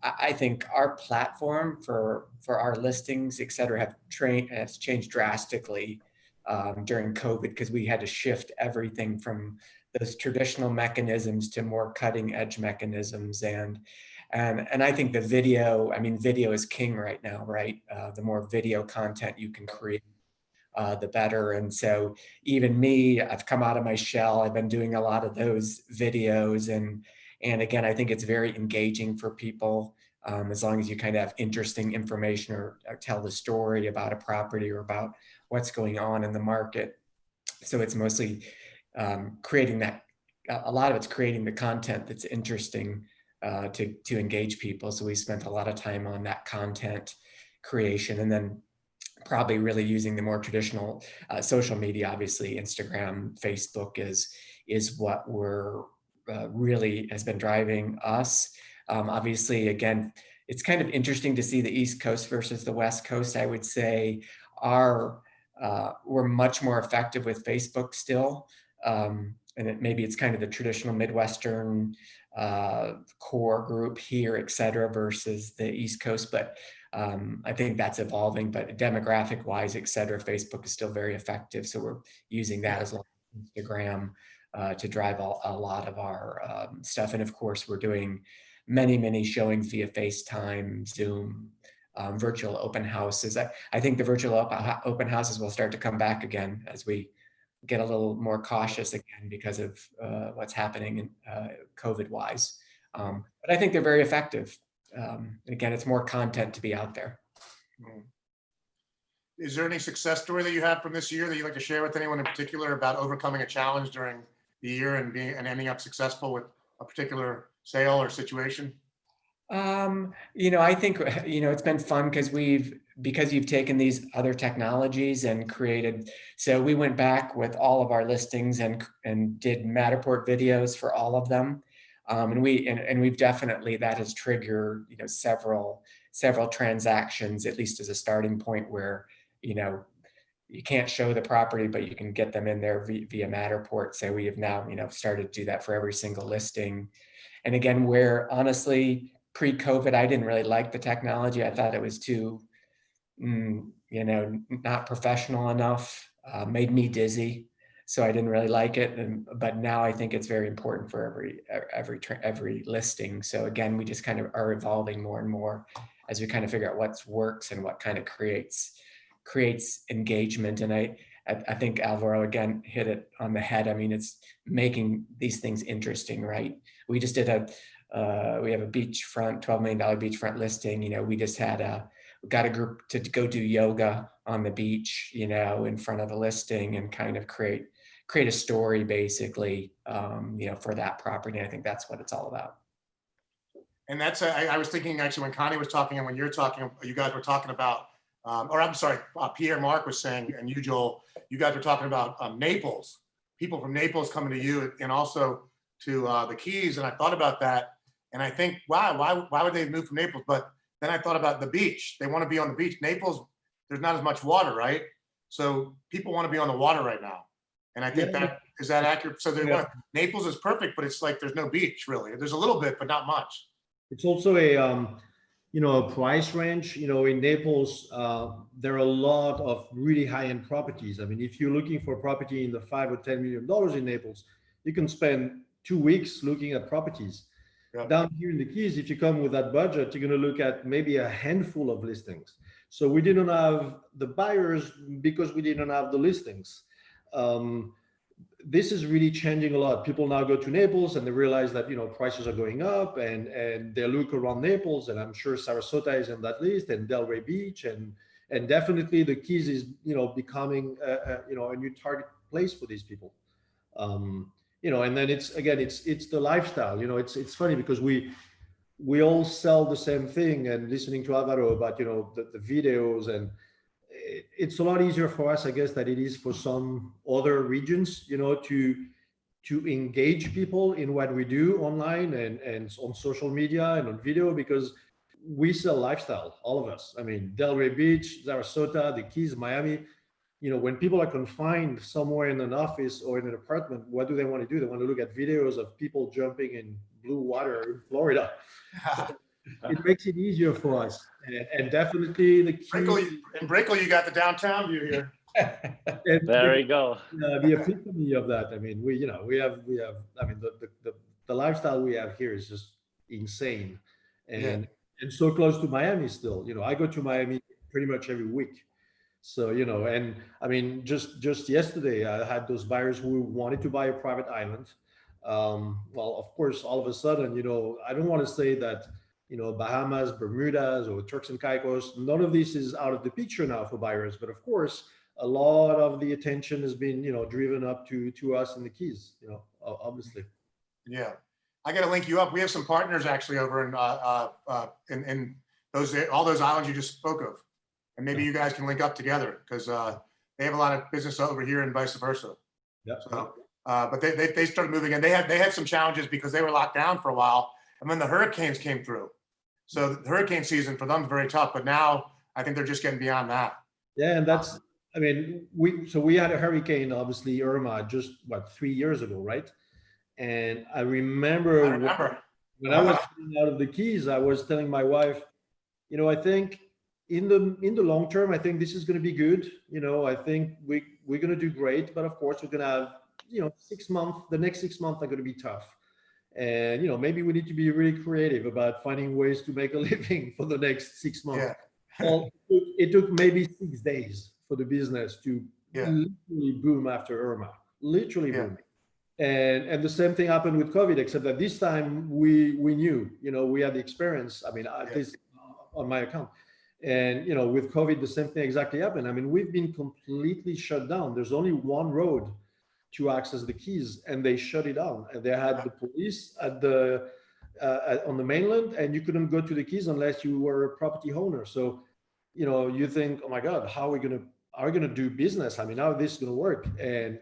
[SPEAKER 4] I think our platform for our listings, et cetera, has changed drastically during COVID, because we had to shift everything from those traditional mechanisms to more cutting edge mechanisms. And I think video is king right now, right? The more video content you can create, the better. And so even me, I've come out of my shell. I've been doing a lot of those videos. And again, I think it's very engaging for people, as long as you kind of have interesting information or tell the story about a property or about what's going on in the market. So it's mostly creating that, a lot of it's creating the content that's interesting to engage people. So we spent a lot of time on that content creation, and then probably really using the more traditional social media. Obviously, Instagram, Facebook is what we're really has been driving us. Obviously, again, it's kind of interesting to see the East Coast versus the West Coast. I would say we're much more effective with Facebook still. And maybe it's kind of the traditional Midwestern core group here, et cetera, versus the East Coast. But I think that's evolving. But demographic wise, et cetera, Facebook is still very effective. So we're using that as well as Instagram to drive a lot of our stuff. And of course, we're doing many showings via FaceTime, Zoom, virtual open houses. I think the virtual open houses will start to come back again as we get a little more cautious again because of what's happening in COVID wise. But I think they're very effective. Again, it's more content to be out there.
[SPEAKER 1] Is there any success story that you have from this year that you'd like to share with anyone in particular about overcoming a challenge during the year and ending up successful with a particular sale or situation?
[SPEAKER 4] I think, it's been fun because you've taken these other technologies and created, so we went back with all of our listings and did Matterport videos for all of them. And we've definitely, that has triggered, several transactions, at least as a starting point where, you can't show the property, but you can get them in there via Matterport. So we have now, started to do that for every single listing. And again, where honestly, pre-COVID, I didn't really like the technology. I thought it was too, not professional enough, made me dizzy. So I didn't really like it. But now I think it's very important for every listing. So again, we just kind of are evolving more and more as we kind of figure out what works and what kind of creates engagement. And I think Alvaro again hit it on the head. I mean, it's making these things interesting, right? We just did we have a beachfront, $12 million beachfront listing. We just got a group to go do yoga on the beach, in front of the listing and kind of create a story basically, for that property. And I think that's what it's all about.
[SPEAKER 1] And that's, I was thinking actually when Connie was talking and when you're talking, you guys were talking about, or I'm sorry, Pierre-Marc was saying, and you, Joel, you guys were talking about Naples, people from Naples coming to you and also to the Keys. And I thought about that. And I think, wow, why would they move from Naples? But then I thought about the beach. They want to be on the beach. Naples, there's not as much water, right? So people want to be on the water right now. And I think is that accurate? So Naples is perfect, but it's like there's no beach really. There's a little bit, but not much.
[SPEAKER 3] It's also a price range. In Naples, there are a lot of really high-end properties. I mean, if you're looking for a property in the $5 or $10 million in Naples, you can spend 2 weeks looking at properties. Yeah. Down here in the Keys, if you come with that budget, you're going to look at maybe a handful of listings. So we didn't have the buyers because we didn't have the listings. This is really changing a lot. People now go to Naples and they realize that prices are going up, and they look around Naples, and I'm sure Sarasota is in that list, and Delray Beach, and definitely the Keys is becoming a new target place for these people. And then it's the lifestyle. It's funny because we all sell the same thing, and listening to Alvaro about the videos, and it's a lot easier for us, I guess, than it is for some other regions, to engage people in what we do online and on social media and on video, because we sell lifestyle, all of us. I mean, Delray Beach, Sarasota, the Keys, Miami. You know, when people are confined somewhere in an office or in an apartment, what do they want to do? They want to look at videos of people jumping in blue water in Florida. So it makes it easier for us. And definitely the key.
[SPEAKER 1] In Brickell, you got the downtown view here.
[SPEAKER 2] There you go.
[SPEAKER 3] The epitome of that. I mean, we have, I mean, the lifestyle we have here is just insane. And so close to Miami still. You know, I go to Miami pretty much every week. So, you know, and I mean, just yesterday, I had those buyers who wanted to buy a private island. Well, of course, all of a sudden, you know, I don't want to say that, you know, Bahamas, Bermudas, or Turks and Caicos, none of this is out of the picture now for buyers. But of course, a lot of the attention has been, you know, driven up to us in the Keys, you know, obviously.
[SPEAKER 1] Yeah. I got to link you up. We have some partners actually over in those, all those islands you just spoke of. And maybe you guys can link up together because they have a lot of business over here and vice versa.
[SPEAKER 3] Yep.
[SPEAKER 1] So, but they started moving in. They had some challenges because they were locked down for a while, and then the hurricanes came through. So the hurricane season for them is very tough. But now I think they're just getting beyond that.
[SPEAKER 3] Yeah, and that's, I mean, we had a hurricane, obviously Irma, just what, 3 years ago, right? And I remember when I was coming out of the Keys, I was telling my wife, you know, I think in the long term, I think this is going to be good. You know, I think we're going to do great, but of course we're going to have, you know, 6 months, the next 6 months are going to be tough. And, you know, maybe we need to be really creative about finding ways to make a living for the next 6 months. Yeah. Well, it took maybe 6 days for the business to literally boom after Irma, literally booming. And the same thing happened with COVID, except that this time we knew, you know, we had the experience. I mean, at least on my account. And, you know, with COVID, the same thing exactly happened. I mean, we've been completely shut down. There's only one road to access the Keys, and they shut it down. And they had the police at on the mainland, and you couldn't go to the Keys unless you were a property owner. So, you know, you think, oh my God, how are we gonna do business? I mean, how is this gonna work? And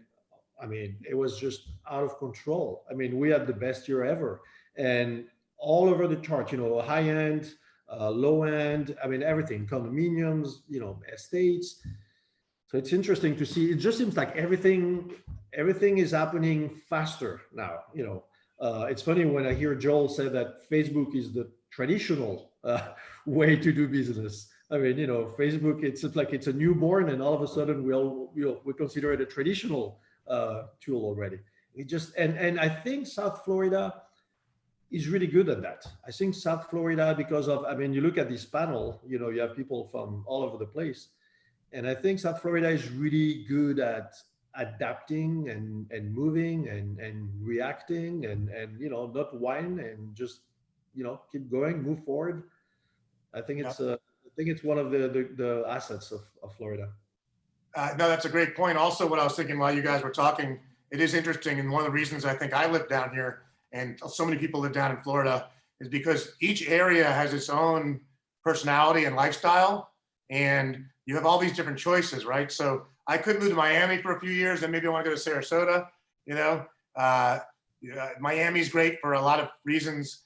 [SPEAKER 3] I mean, it was just out of control. I mean, we had the best year ever, and all over the chart, you know, high end, low end, I mean, everything, condominiums, you know, estates. So it's interesting to see. It just seems like everything is happening faster now. You know, it's funny when I hear Joel say that Facebook is the traditional way to do business. I mean, you know, Facebook, it's like it's a newborn, and all of a sudden we consider it a traditional tool already. It just and I think South Florida is really good at that. I think South Florida, because of, I mean, you look at this panel, you know, you have people from all over the place. And I think South Florida is really good at adapting and moving and reacting and, you know, not whine and just, you know, keep going, move forward. I think it's one of the assets of Florida.
[SPEAKER 1] No, that's a great point. Also, what I was thinking while you guys were talking, it is interesting. And one of the reasons I think I live down here and so many people live down in Florida is because each area has its own personality and lifestyle. And you have all these different choices, right? So I could move to Miami for a few years and maybe I want to go to Sarasota, you know. Miami's great for a lot of reasons,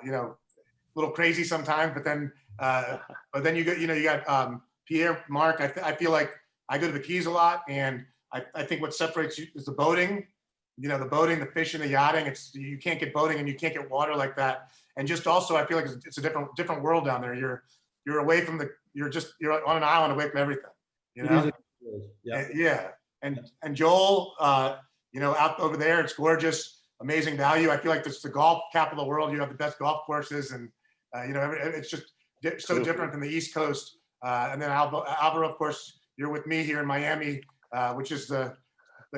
[SPEAKER 1] you know, a little crazy sometimes, but then you got Pierre-Marc. I feel like I go to the Keys a lot, and I think what separates you is the boating. You know, the boating, the fishing, the yachting. You can't get boating and you can't get water like that. And just also, I feel like it's a different world down there. You're away from you're on an island away from everything. You know. Yeah. And Joel, you know, out over there, it's gorgeous, amazing value. I feel like this is the golf capital of the world. You have the best golf courses, and you know, it's just so different than the East Coast. And then Alvaro, of course, you're with me here in Miami, which is the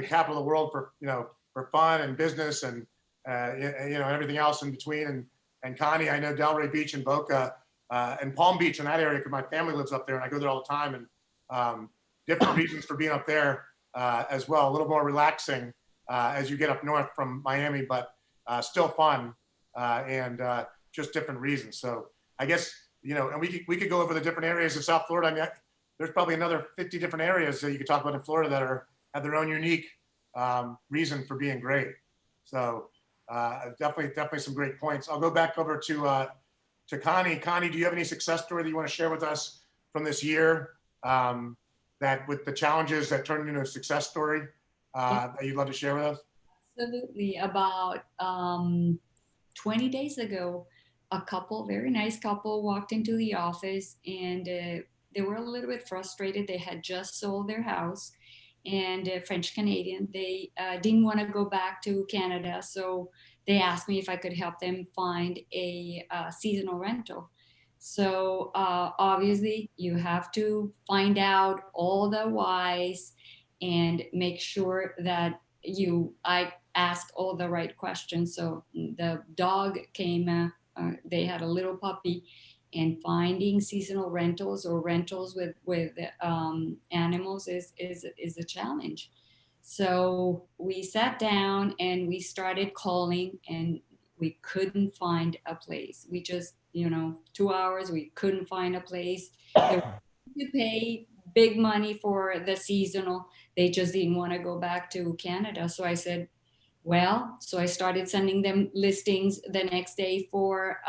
[SPEAKER 1] capital of the world for, you know, for fun and business and you know, everything else in between. And Connie, I know Delray Beach and Boca and Palm Beach in that area because my family lives up there and I go there all the time. And different reasons for being up there as well. A little more relaxing as you get up north from Miami, but still fun and just different reasons. So I guess, you know, and we could go over the different areas of South Florida. I mean, there's probably another 50 different areas that you could talk about in Florida that have their own unique reason for being great. So definitely some great points. I'll go back over to to Connie. Connie, do you have any success story that you want to share with us from this year, that with the challenges that turned into a success story that you'd love to share with us?
[SPEAKER 5] Absolutely. About 20 days ago, a couple, very nice couple, walked into the office, and they were a little bit frustrated. They had just sold their house, and French Canadian. They didn't want to go back to Canada, so they asked me if I could help them find a seasonal rental. So obviously, you have to find out all the whys and make sure that I ask all the right questions. So the dog came, they had a little puppy, and finding seasonal rentals or rentals with animals is a challenge. So we sat down and we started calling, and we couldn't find a place. We just, 2 hours, we couldn't find a place. They were to pay big money for the seasonal. They just didn't want to go back to Canada. So I said, so I started sending them listings the next day for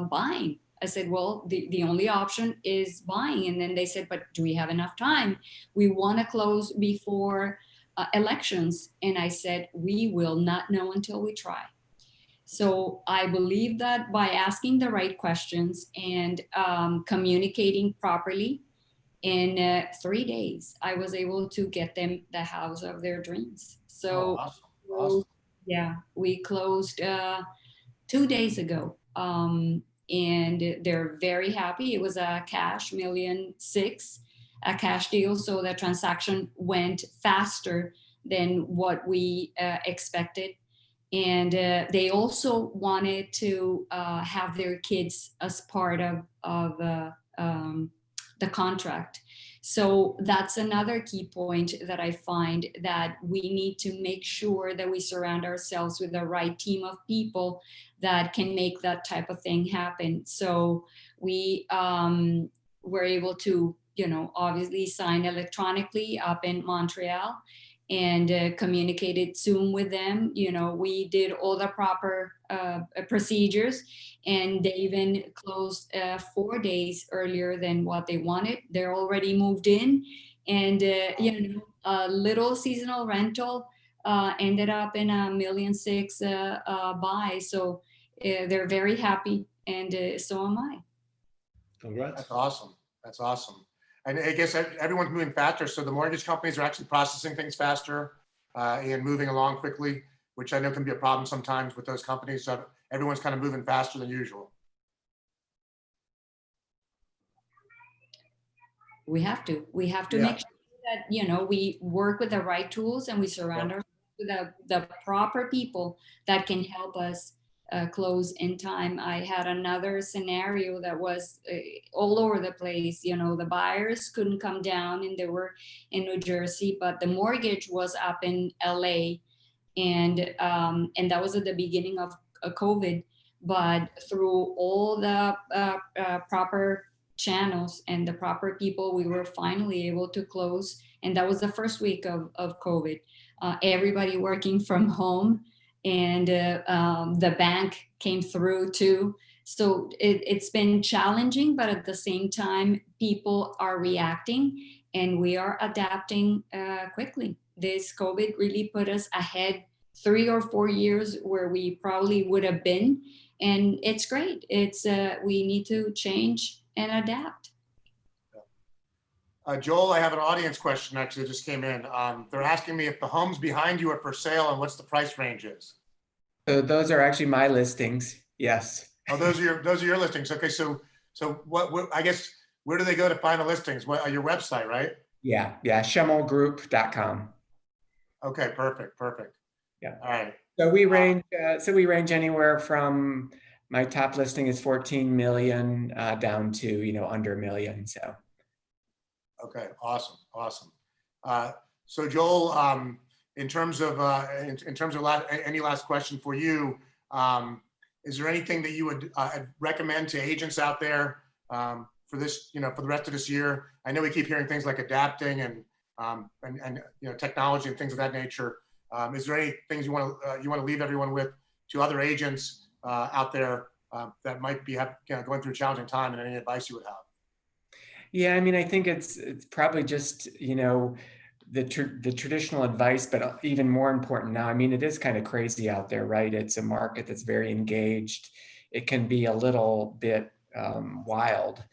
[SPEAKER 5] buying. I said, well, the only option is buying. And then they said, but do we have enough time? We want to close before elections. And I said, we will not know until we try. So I believe that by asking the right questions and communicating properly, in 3 days, I was able to get them the house of their dreams. So
[SPEAKER 1] awesome.
[SPEAKER 5] Yeah, we closed 2 days ago, and they're very happy. It was a cash $1.6 million, a cash deal. So the transaction went faster than what we expected. And they also wanted to have their kids as part of the contract. So that's another key point that I find, that we need to make sure that we surround ourselves with the right team of people that can make that type of thing happen. So we were able to, obviously sign electronically up in Montreal, and communicated Zoom with them. We did all the proper procedures, and they even closed 4 days earlier than what they wanted. They're already moved in, and a little seasonal rental ended up in $1.6 million buy. So they're very happy, and so am I.
[SPEAKER 3] Congrats.
[SPEAKER 1] That's awesome. That's awesome. And I guess everyone's moving faster. So the mortgage companies are actually processing things faster and moving along quickly, which I know can be a problem sometimes with those companies. So everyone's kind of moving faster than usual.
[SPEAKER 5] We have to make sure that, we work with the right tools, and we surround ourselves with the proper people that can help us close in time. I had another scenario that was all over the place. The buyers couldn't come down, and they were in New Jersey, but the mortgage was up in LA, and that was at the beginning of COVID. But through all the proper channels and the proper people, we were finally able to close. And that was the first week of COVID. Everybody working from home, and the bank came through too. So it's been challenging, but at the same time, people are reacting, and we are adapting quickly. This COVID really put us ahead 3 or 4 years where we probably would have been. And it's great. It's we need to change and adapt.
[SPEAKER 1] Joel, I have an audience question actually that just came in. They're asking me if the homes behind you are for sale and what's the price range is.
[SPEAKER 4] So those are actually my listings. Yes.
[SPEAKER 1] Oh, those are your listings. Okay, so what I guess, where do they go to find the listings? What, your website, right?
[SPEAKER 4] Yeah, schemmelgroup.com.
[SPEAKER 1] Okay, perfect.
[SPEAKER 4] Yeah.
[SPEAKER 1] All right.
[SPEAKER 4] So we range anywhere from, my top listing is 14 million down to under $1 million. So.
[SPEAKER 1] Okay, awesome. So Joel, in terms of any last question for you, is there anything that you would recommend to agents out there for this, for the rest of this year? I know we keep hearing things like adapting and technology and things of that nature. Is there any things you want to leave everyone with, to other agents out there that might be going through a challenging time, and any advice you would have?
[SPEAKER 4] Yeah, I mean, I think it's probably just, the traditional advice, but even more important now, I mean, it is kind of crazy out there, right? It's a market that's very engaged. It can be a little bit wild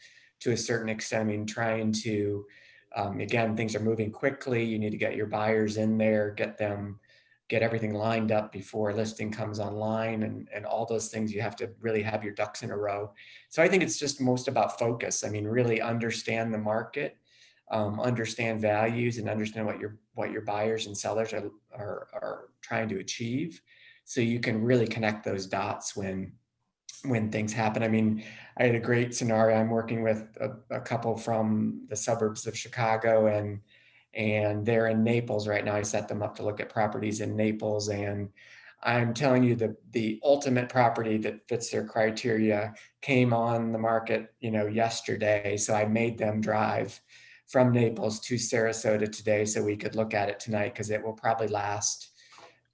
[SPEAKER 4] to a certain extent. I mean, trying to, again, things are moving quickly. You need to get your buyers in there, get everything lined up before a listing comes online, and all those things. You have to really have your ducks in a row. So I think it's just most about focus. I mean, really understand the market, understand values, and understand what your buyers and sellers are trying to achieve, so you can really connect those dots when things happen. I mean, I had a great scenario. I'm working with a couple from the suburbs of Chicago, and they're in Naples right now. I set them up to look at properties in Naples, and I'm telling you, the ultimate property that fits their criteria came on the market, yesterday. So I made them drive from Naples to Sarasota today so we could look at it tonight, because it will probably last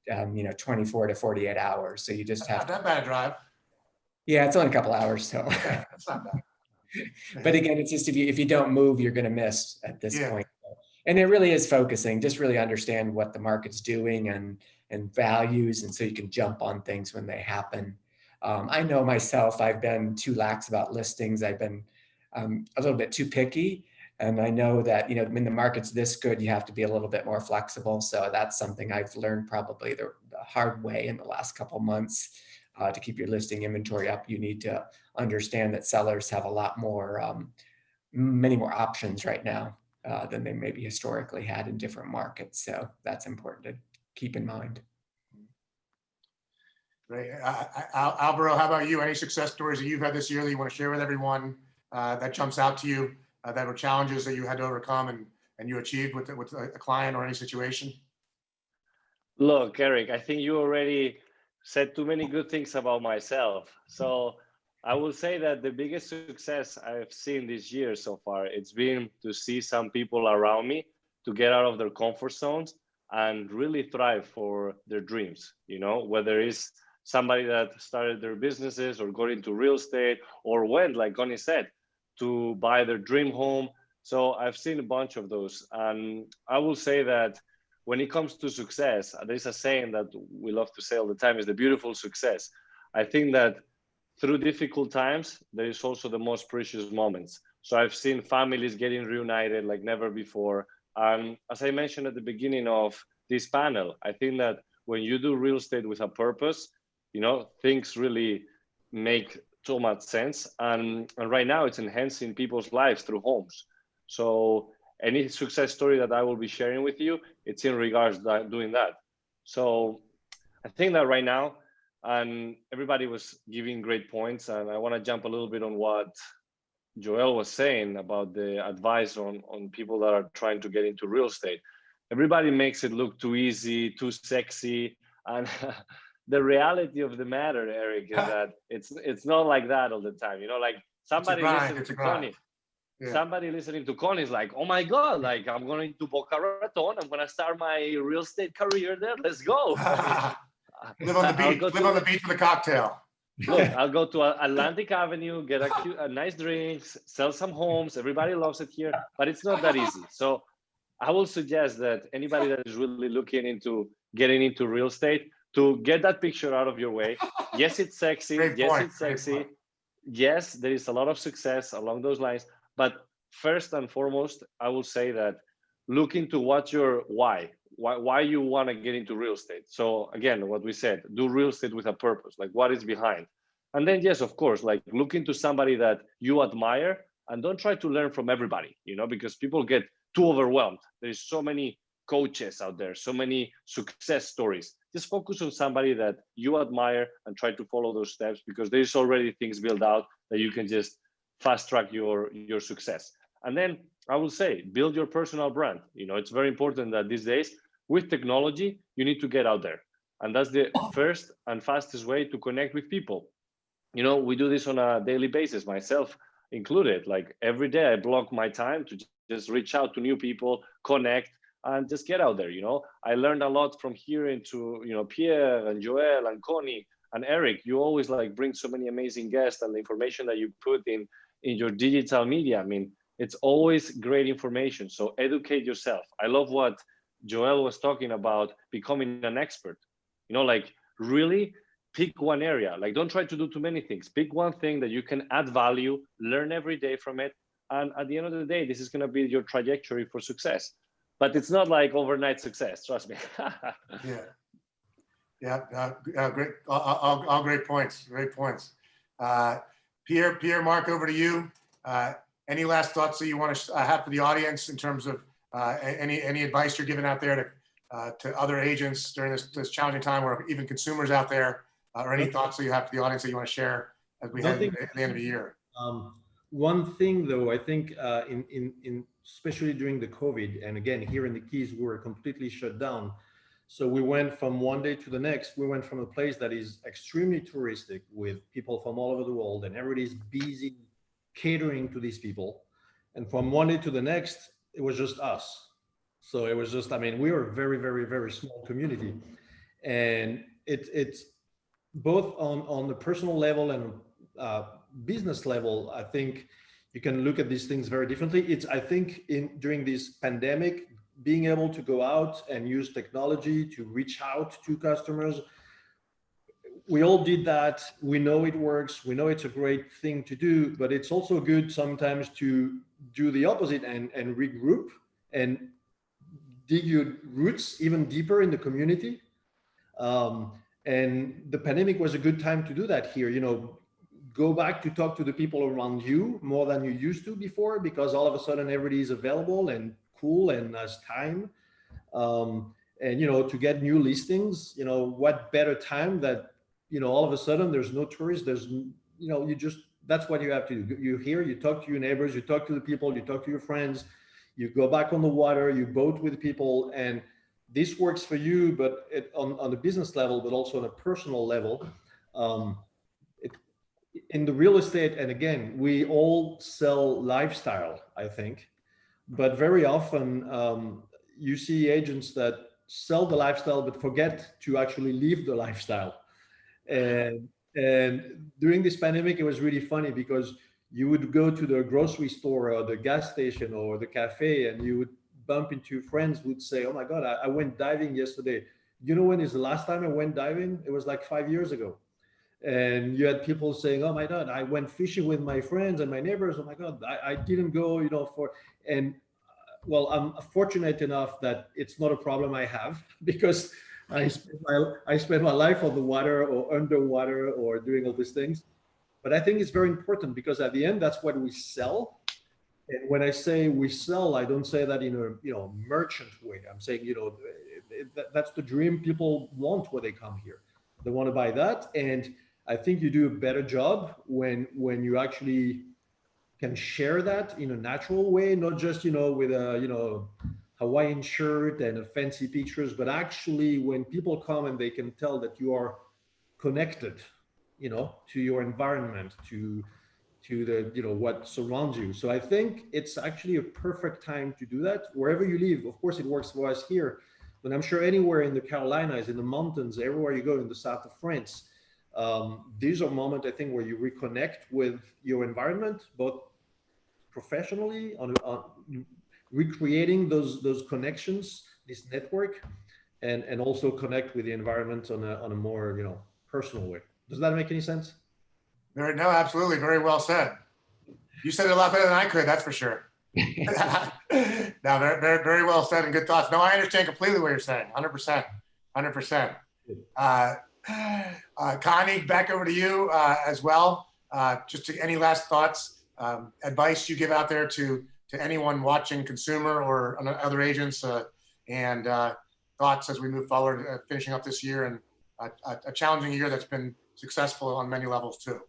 [SPEAKER 4] 24 to 48 hours. So you just have
[SPEAKER 1] Not that bad a drive.
[SPEAKER 4] Yeah, it's only a couple hours. So
[SPEAKER 1] Yeah, that's not bad.
[SPEAKER 4] but again, it's just, if you don't move, you're going to miss at this
[SPEAKER 1] Yeah.
[SPEAKER 4] point. And it really is focusing, just really understand what the market's doing and values, and so you can jump on things when they happen. I know myself, I've been too lax about listings. I've been a little bit too picky. And I know that, when the market's this good, you have to be a little bit more flexible. So that's something I've learned probably the hard way in the last couple of months. To keep your listing inventory up, you need to understand that sellers have a lot more, many more options right now than they maybe historically had in different markets. So that's important to keep in mind.
[SPEAKER 1] Great. Alvaro, how about you? Any success stories that you've had this year that you want to share with everyone that jumps out to you, that were challenges that you had to overcome and you achieved with a client or any situation?
[SPEAKER 2] Look, Erik, I think you already said too many good things about myself. So I will say that the biggest success I've seen this year so far, it's been to see some people around me to get out of their comfort zones and really thrive for their dreams, whether it's somebody that started their businesses or got into real estate, or went, like Connie said, to buy their dream home. So I've seen a bunch of those. And I will say that when it comes to success, there's a saying that we love to say all the time, is the beautiful success. I think that through difficult times, there is also the most precious moments. So I've seen families getting reunited like never before. And as I mentioned at the beginning of this panel, I think that when you do real estate with a purpose, things really make so much sense. And right now it's enhancing people's lives through homes. So any success story that I will be sharing with you, it's in regards to doing that. So I think that right now, and everybody was giving great points, and I want to jump a little bit on what Joel was saying about the advice on people that are trying to get into real estate. Everybody makes it look too easy, too sexy, and the reality of the matter, Erik, is that it's not like that all the time. Like somebody listening to Connie. Yeah. Somebody listening to Connie is like, oh my God, like I'm going to Boca Raton. I'm going to start my real estate career there. Let's go.
[SPEAKER 1] Live on the beach. Live on the beach with a cocktail.
[SPEAKER 2] Look, I'll go to Atlantic Avenue, get a nice drinks, sell some homes. Everybody loves it here, but it's not that easy. So I will suggest that anybody that is really looking into getting into real estate, to get that picture out of your way. Yes, it's sexy. It's sexy. Yes, there is a lot of success along those lines. But first and foremost, I will say that look into what's your why you want to get into real estate. So again, what we said, do real estate with a purpose, like what is behind. And then, yes, of course, like look into somebody that you admire, and don't try to learn from everybody, because people get too overwhelmed. There's so many coaches out there, so many success stories. Just focus on somebody that you admire and try to follow those steps, because there's already things built out that you can just fast track your success. And then I will say, build your personal brand. It's very important that these days with technology, you need to get out there. And that's the first and fastest way to connect with people. We do this on a daily basis, myself included. Like every day I block my time to just reach out to new people, connect, and just get out there. I learned a lot from hearing to, Pierre and Joel and Connie And Erik, you always like bring so many amazing guests, and the information that you put in your digital media. I mean, it's always great information. So educate yourself. I love what Joel was talking about, becoming an expert. You know, like really pick one area. Like don't try to do too many things. Pick one thing that you can add value, learn every day from it. And at the end of the day, this is going to be your trajectory for success. But it's not like overnight success, trust me.
[SPEAKER 1] Great. All great points. Great points. Pierre-Marc, over to you. Any last thoughts that you want to have for the audience in terms of any advice you're giving out there to other agents during this challenging time, or even consumers out there, or any thoughts that you have for the audience that you want to share as we head at the end of the year?
[SPEAKER 3] One thing, though, I think in especially during the COVID, and again here in the Keys, we were completely shut down. So we went from one day to the next. We went from a place that is extremely touristic with people from all over the world, and everybody's busy catering to these people. And from one day to the next, it was just us. So it was just, I mean, we were a very, very, very small community. And it's both on the personal level and business level, I think you can look at these things very differently. It's, I think, during this pandemic, being able to go out and use technology to reach out to customers. We all did that. We know it works. We know it's a great thing to do, but it's also good sometimes to do the opposite and regroup and dig your roots even deeper in the community. And the pandemic was a good time to do that here. You know, go back to talk to the people around you more than you used to before, because all of a sudden everybody is available and cool and has time. And, you know, to get new listings, you know, what better time that, you know, all of a sudden there's no tourists, there's, you know, you just, that's what you have to do. You're here, you talk to your neighbors, you talk to the people, you talk to your friends, you go back on the water, you boat with people, and this works for you, but on the business level, but also on a personal level. In the real estate, and again, we all sell lifestyle, I think, but very often you see agents that sell the lifestyle but forget to actually live the lifestyle. And during this pandemic, it was really funny because you would go to the grocery store or the gas station or the cafe, and you would bump into friends who would say, "Oh my God, I went diving yesterday. You know when is the last time I went diving? It was like 5 years ago." And you had people saying, "Oh my God, I went fishing with my friends and my neighbors. Oh my God, I didn't go, you know, for," and well, I'm fortunate enough that it's not a problem I have, because I spend my life on the water or underwater or doing all these things. But I think it's very important, because at the end, that's what we sell. And when I say we sell, I don't say that in a, you know, merchant way. I'm saying, you know, that's the dream people want when they come here. They want to buy that. And I think you do a better job when you actually can share that in a natural way, not just, you know, with a, you know, Hawaiian shirt and a fancy pictures, but actually when people come and they can tell that you are connected, you know, to your environment, to the, you know, what surrounds you. So I think it's actually a perfect time to do that wherever you live. Of course, it works for us here, but I'm sure anywhere in the Carolinas, in the mountains, everywhere you go in the south of France, these are moments, I think, where you reconnect with your environment, both professionally on recreating those connections, this network, and also connect with the environment on a more, you know, personal way. Does that make any sense?
[SPEAKER 1] No, absolutely. Very well said. You said it a lot better than I could, that's for sure. No, very, very, very well said and good thoughts. No, I understand completely what you're saying. 100%. 100%. Connie, back over to you as well. Just any last thoughts, advice you give out there to anyone watching, consumer or other agents, and thoughts as we move forward, finishing up this year and a challenging year that's been successful on many levels too.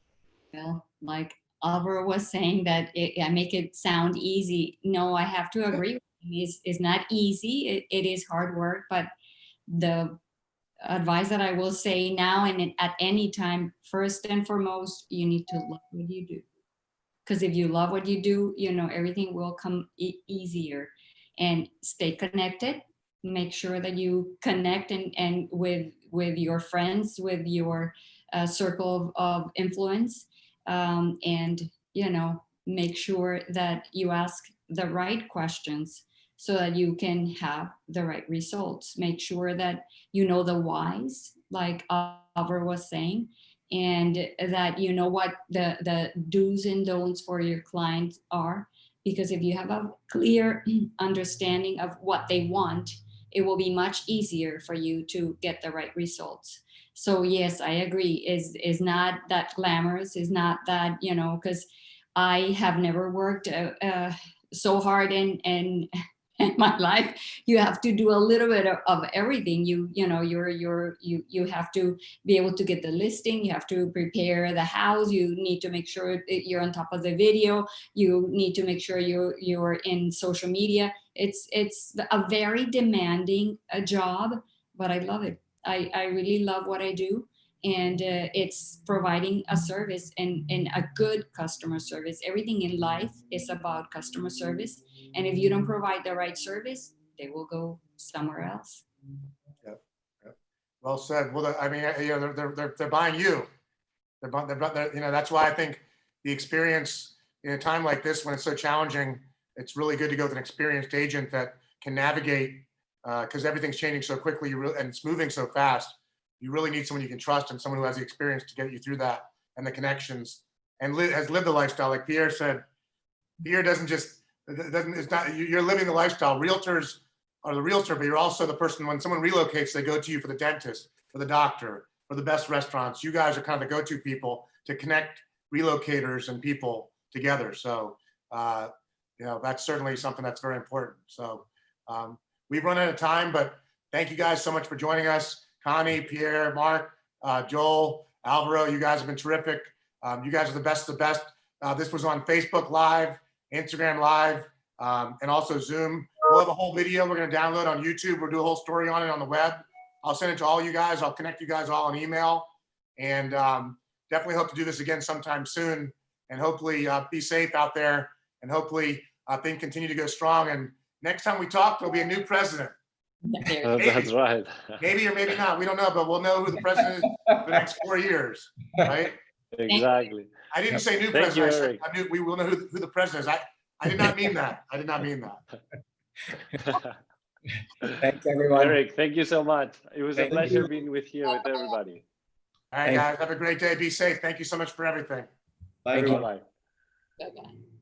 [SPEAKER 5] Well, like Alvaro was saying, that I make it sound easy. No, I have to agree. It's not easy. It is hard work, but the advice that I will say now and at any time, first and foremost, you need to love what you do. Because if you love what you do, you know, everything will come easier. And stay connected. Make sure that you connect and with your friends, with your circle of influence, and, you know, make sure that you ask the right questions so that you can have the right results. Make sure that you know the whys, like Alvaro was saying, and that you know what the do's and don'ts for your clients are. Because if you have a clear understanding of what they want, it will be much easier for you to get the right results. So yes, I agree. Is not that glamorous, is not that, you know, because I have never worked so hard in my life. You have to do a little bit of everything. You know, you have to be able to get the listing. You have to prepare the house. You need to make sure that you're on top of the video. You need to make sure you're in social media. It's a very demanding job, but I love it. I really love what I do. And it's providing a service and a good customer service. Everything in life is about customer service. And if you don't provide the right service, they will go somewhere else.
[SPEAKER 1] Yep. Well said. Well, I mean, you know, they're buying you. They're, you know, that's why I think the experience in a time like this when it's so challenging, it's really good to go with an experienced agent that can navigate, because everything's changing so quickly and it's moving so fast. You really need someone you can trust and someone who has the experience to get you through that and the connections and has lived the lifestyle. Like Pierre said, Pierre it's not, you're living the lifestyle. Realtors are the realtor, but you're also the person, when someone relocates, they go to you for the dentist, for the doctor, for the best restaurants. You guys are kind of the go-to people to connect relocators and people together. So, you know, that's certainly something that's very important. So we've run out of time, but thank you guys so much for joining us. Connie, Pierre, Mark, Joel, Alvaro, you guys have been terrific. You guys are the best of the best. This was on Facebook Live, Instagram Live, and also Zoom. We'll have a whole video we're going to download on YouTube. We'll do a whole story on it on the web. I'll send it to all you guys. I'll connect you guys all on email. And definitely hope to do this again sometime soon. And hopefully be safe out there. And hopefully things continue to go strong. And next time we talk, there'll be a new president.
[SPEAKER 2] That's right.
[SPEAKER 1] Maybe or maybe not. We don't know, but we'll know who the president is for the next 4 years, right?
[SPEAKER 2] Exactly.
[SPEAKER 1] I didn't say new
[SPEAKER 2] Thank you,
[SPEAKER 1] president.
[SPEAKER 2] Erik.
[SPEAKER 1] I knew we will know who the president is. I did not mean that. I did not mean that.
[SPEAKER 4] Thanks, everyone.
[SPEAKER 2] Erik, thank you so much. It was a
[SPEAKER 4] Thank
[SPEAKER 2] pleasure
[SPEAKER 4] you.
[SPEAKER 2] being with everybody.
[SPEAKER 1] All right, guys. Have a great day. Be safe. Thank you so much for everything.
[SPEAKER 3] Bye,
[SPEAKER 4] Thank you.
[SPEAKER 3] everyone.
[SPEAKER 2] Bye.
[SPEAKER 5] Bye-bye.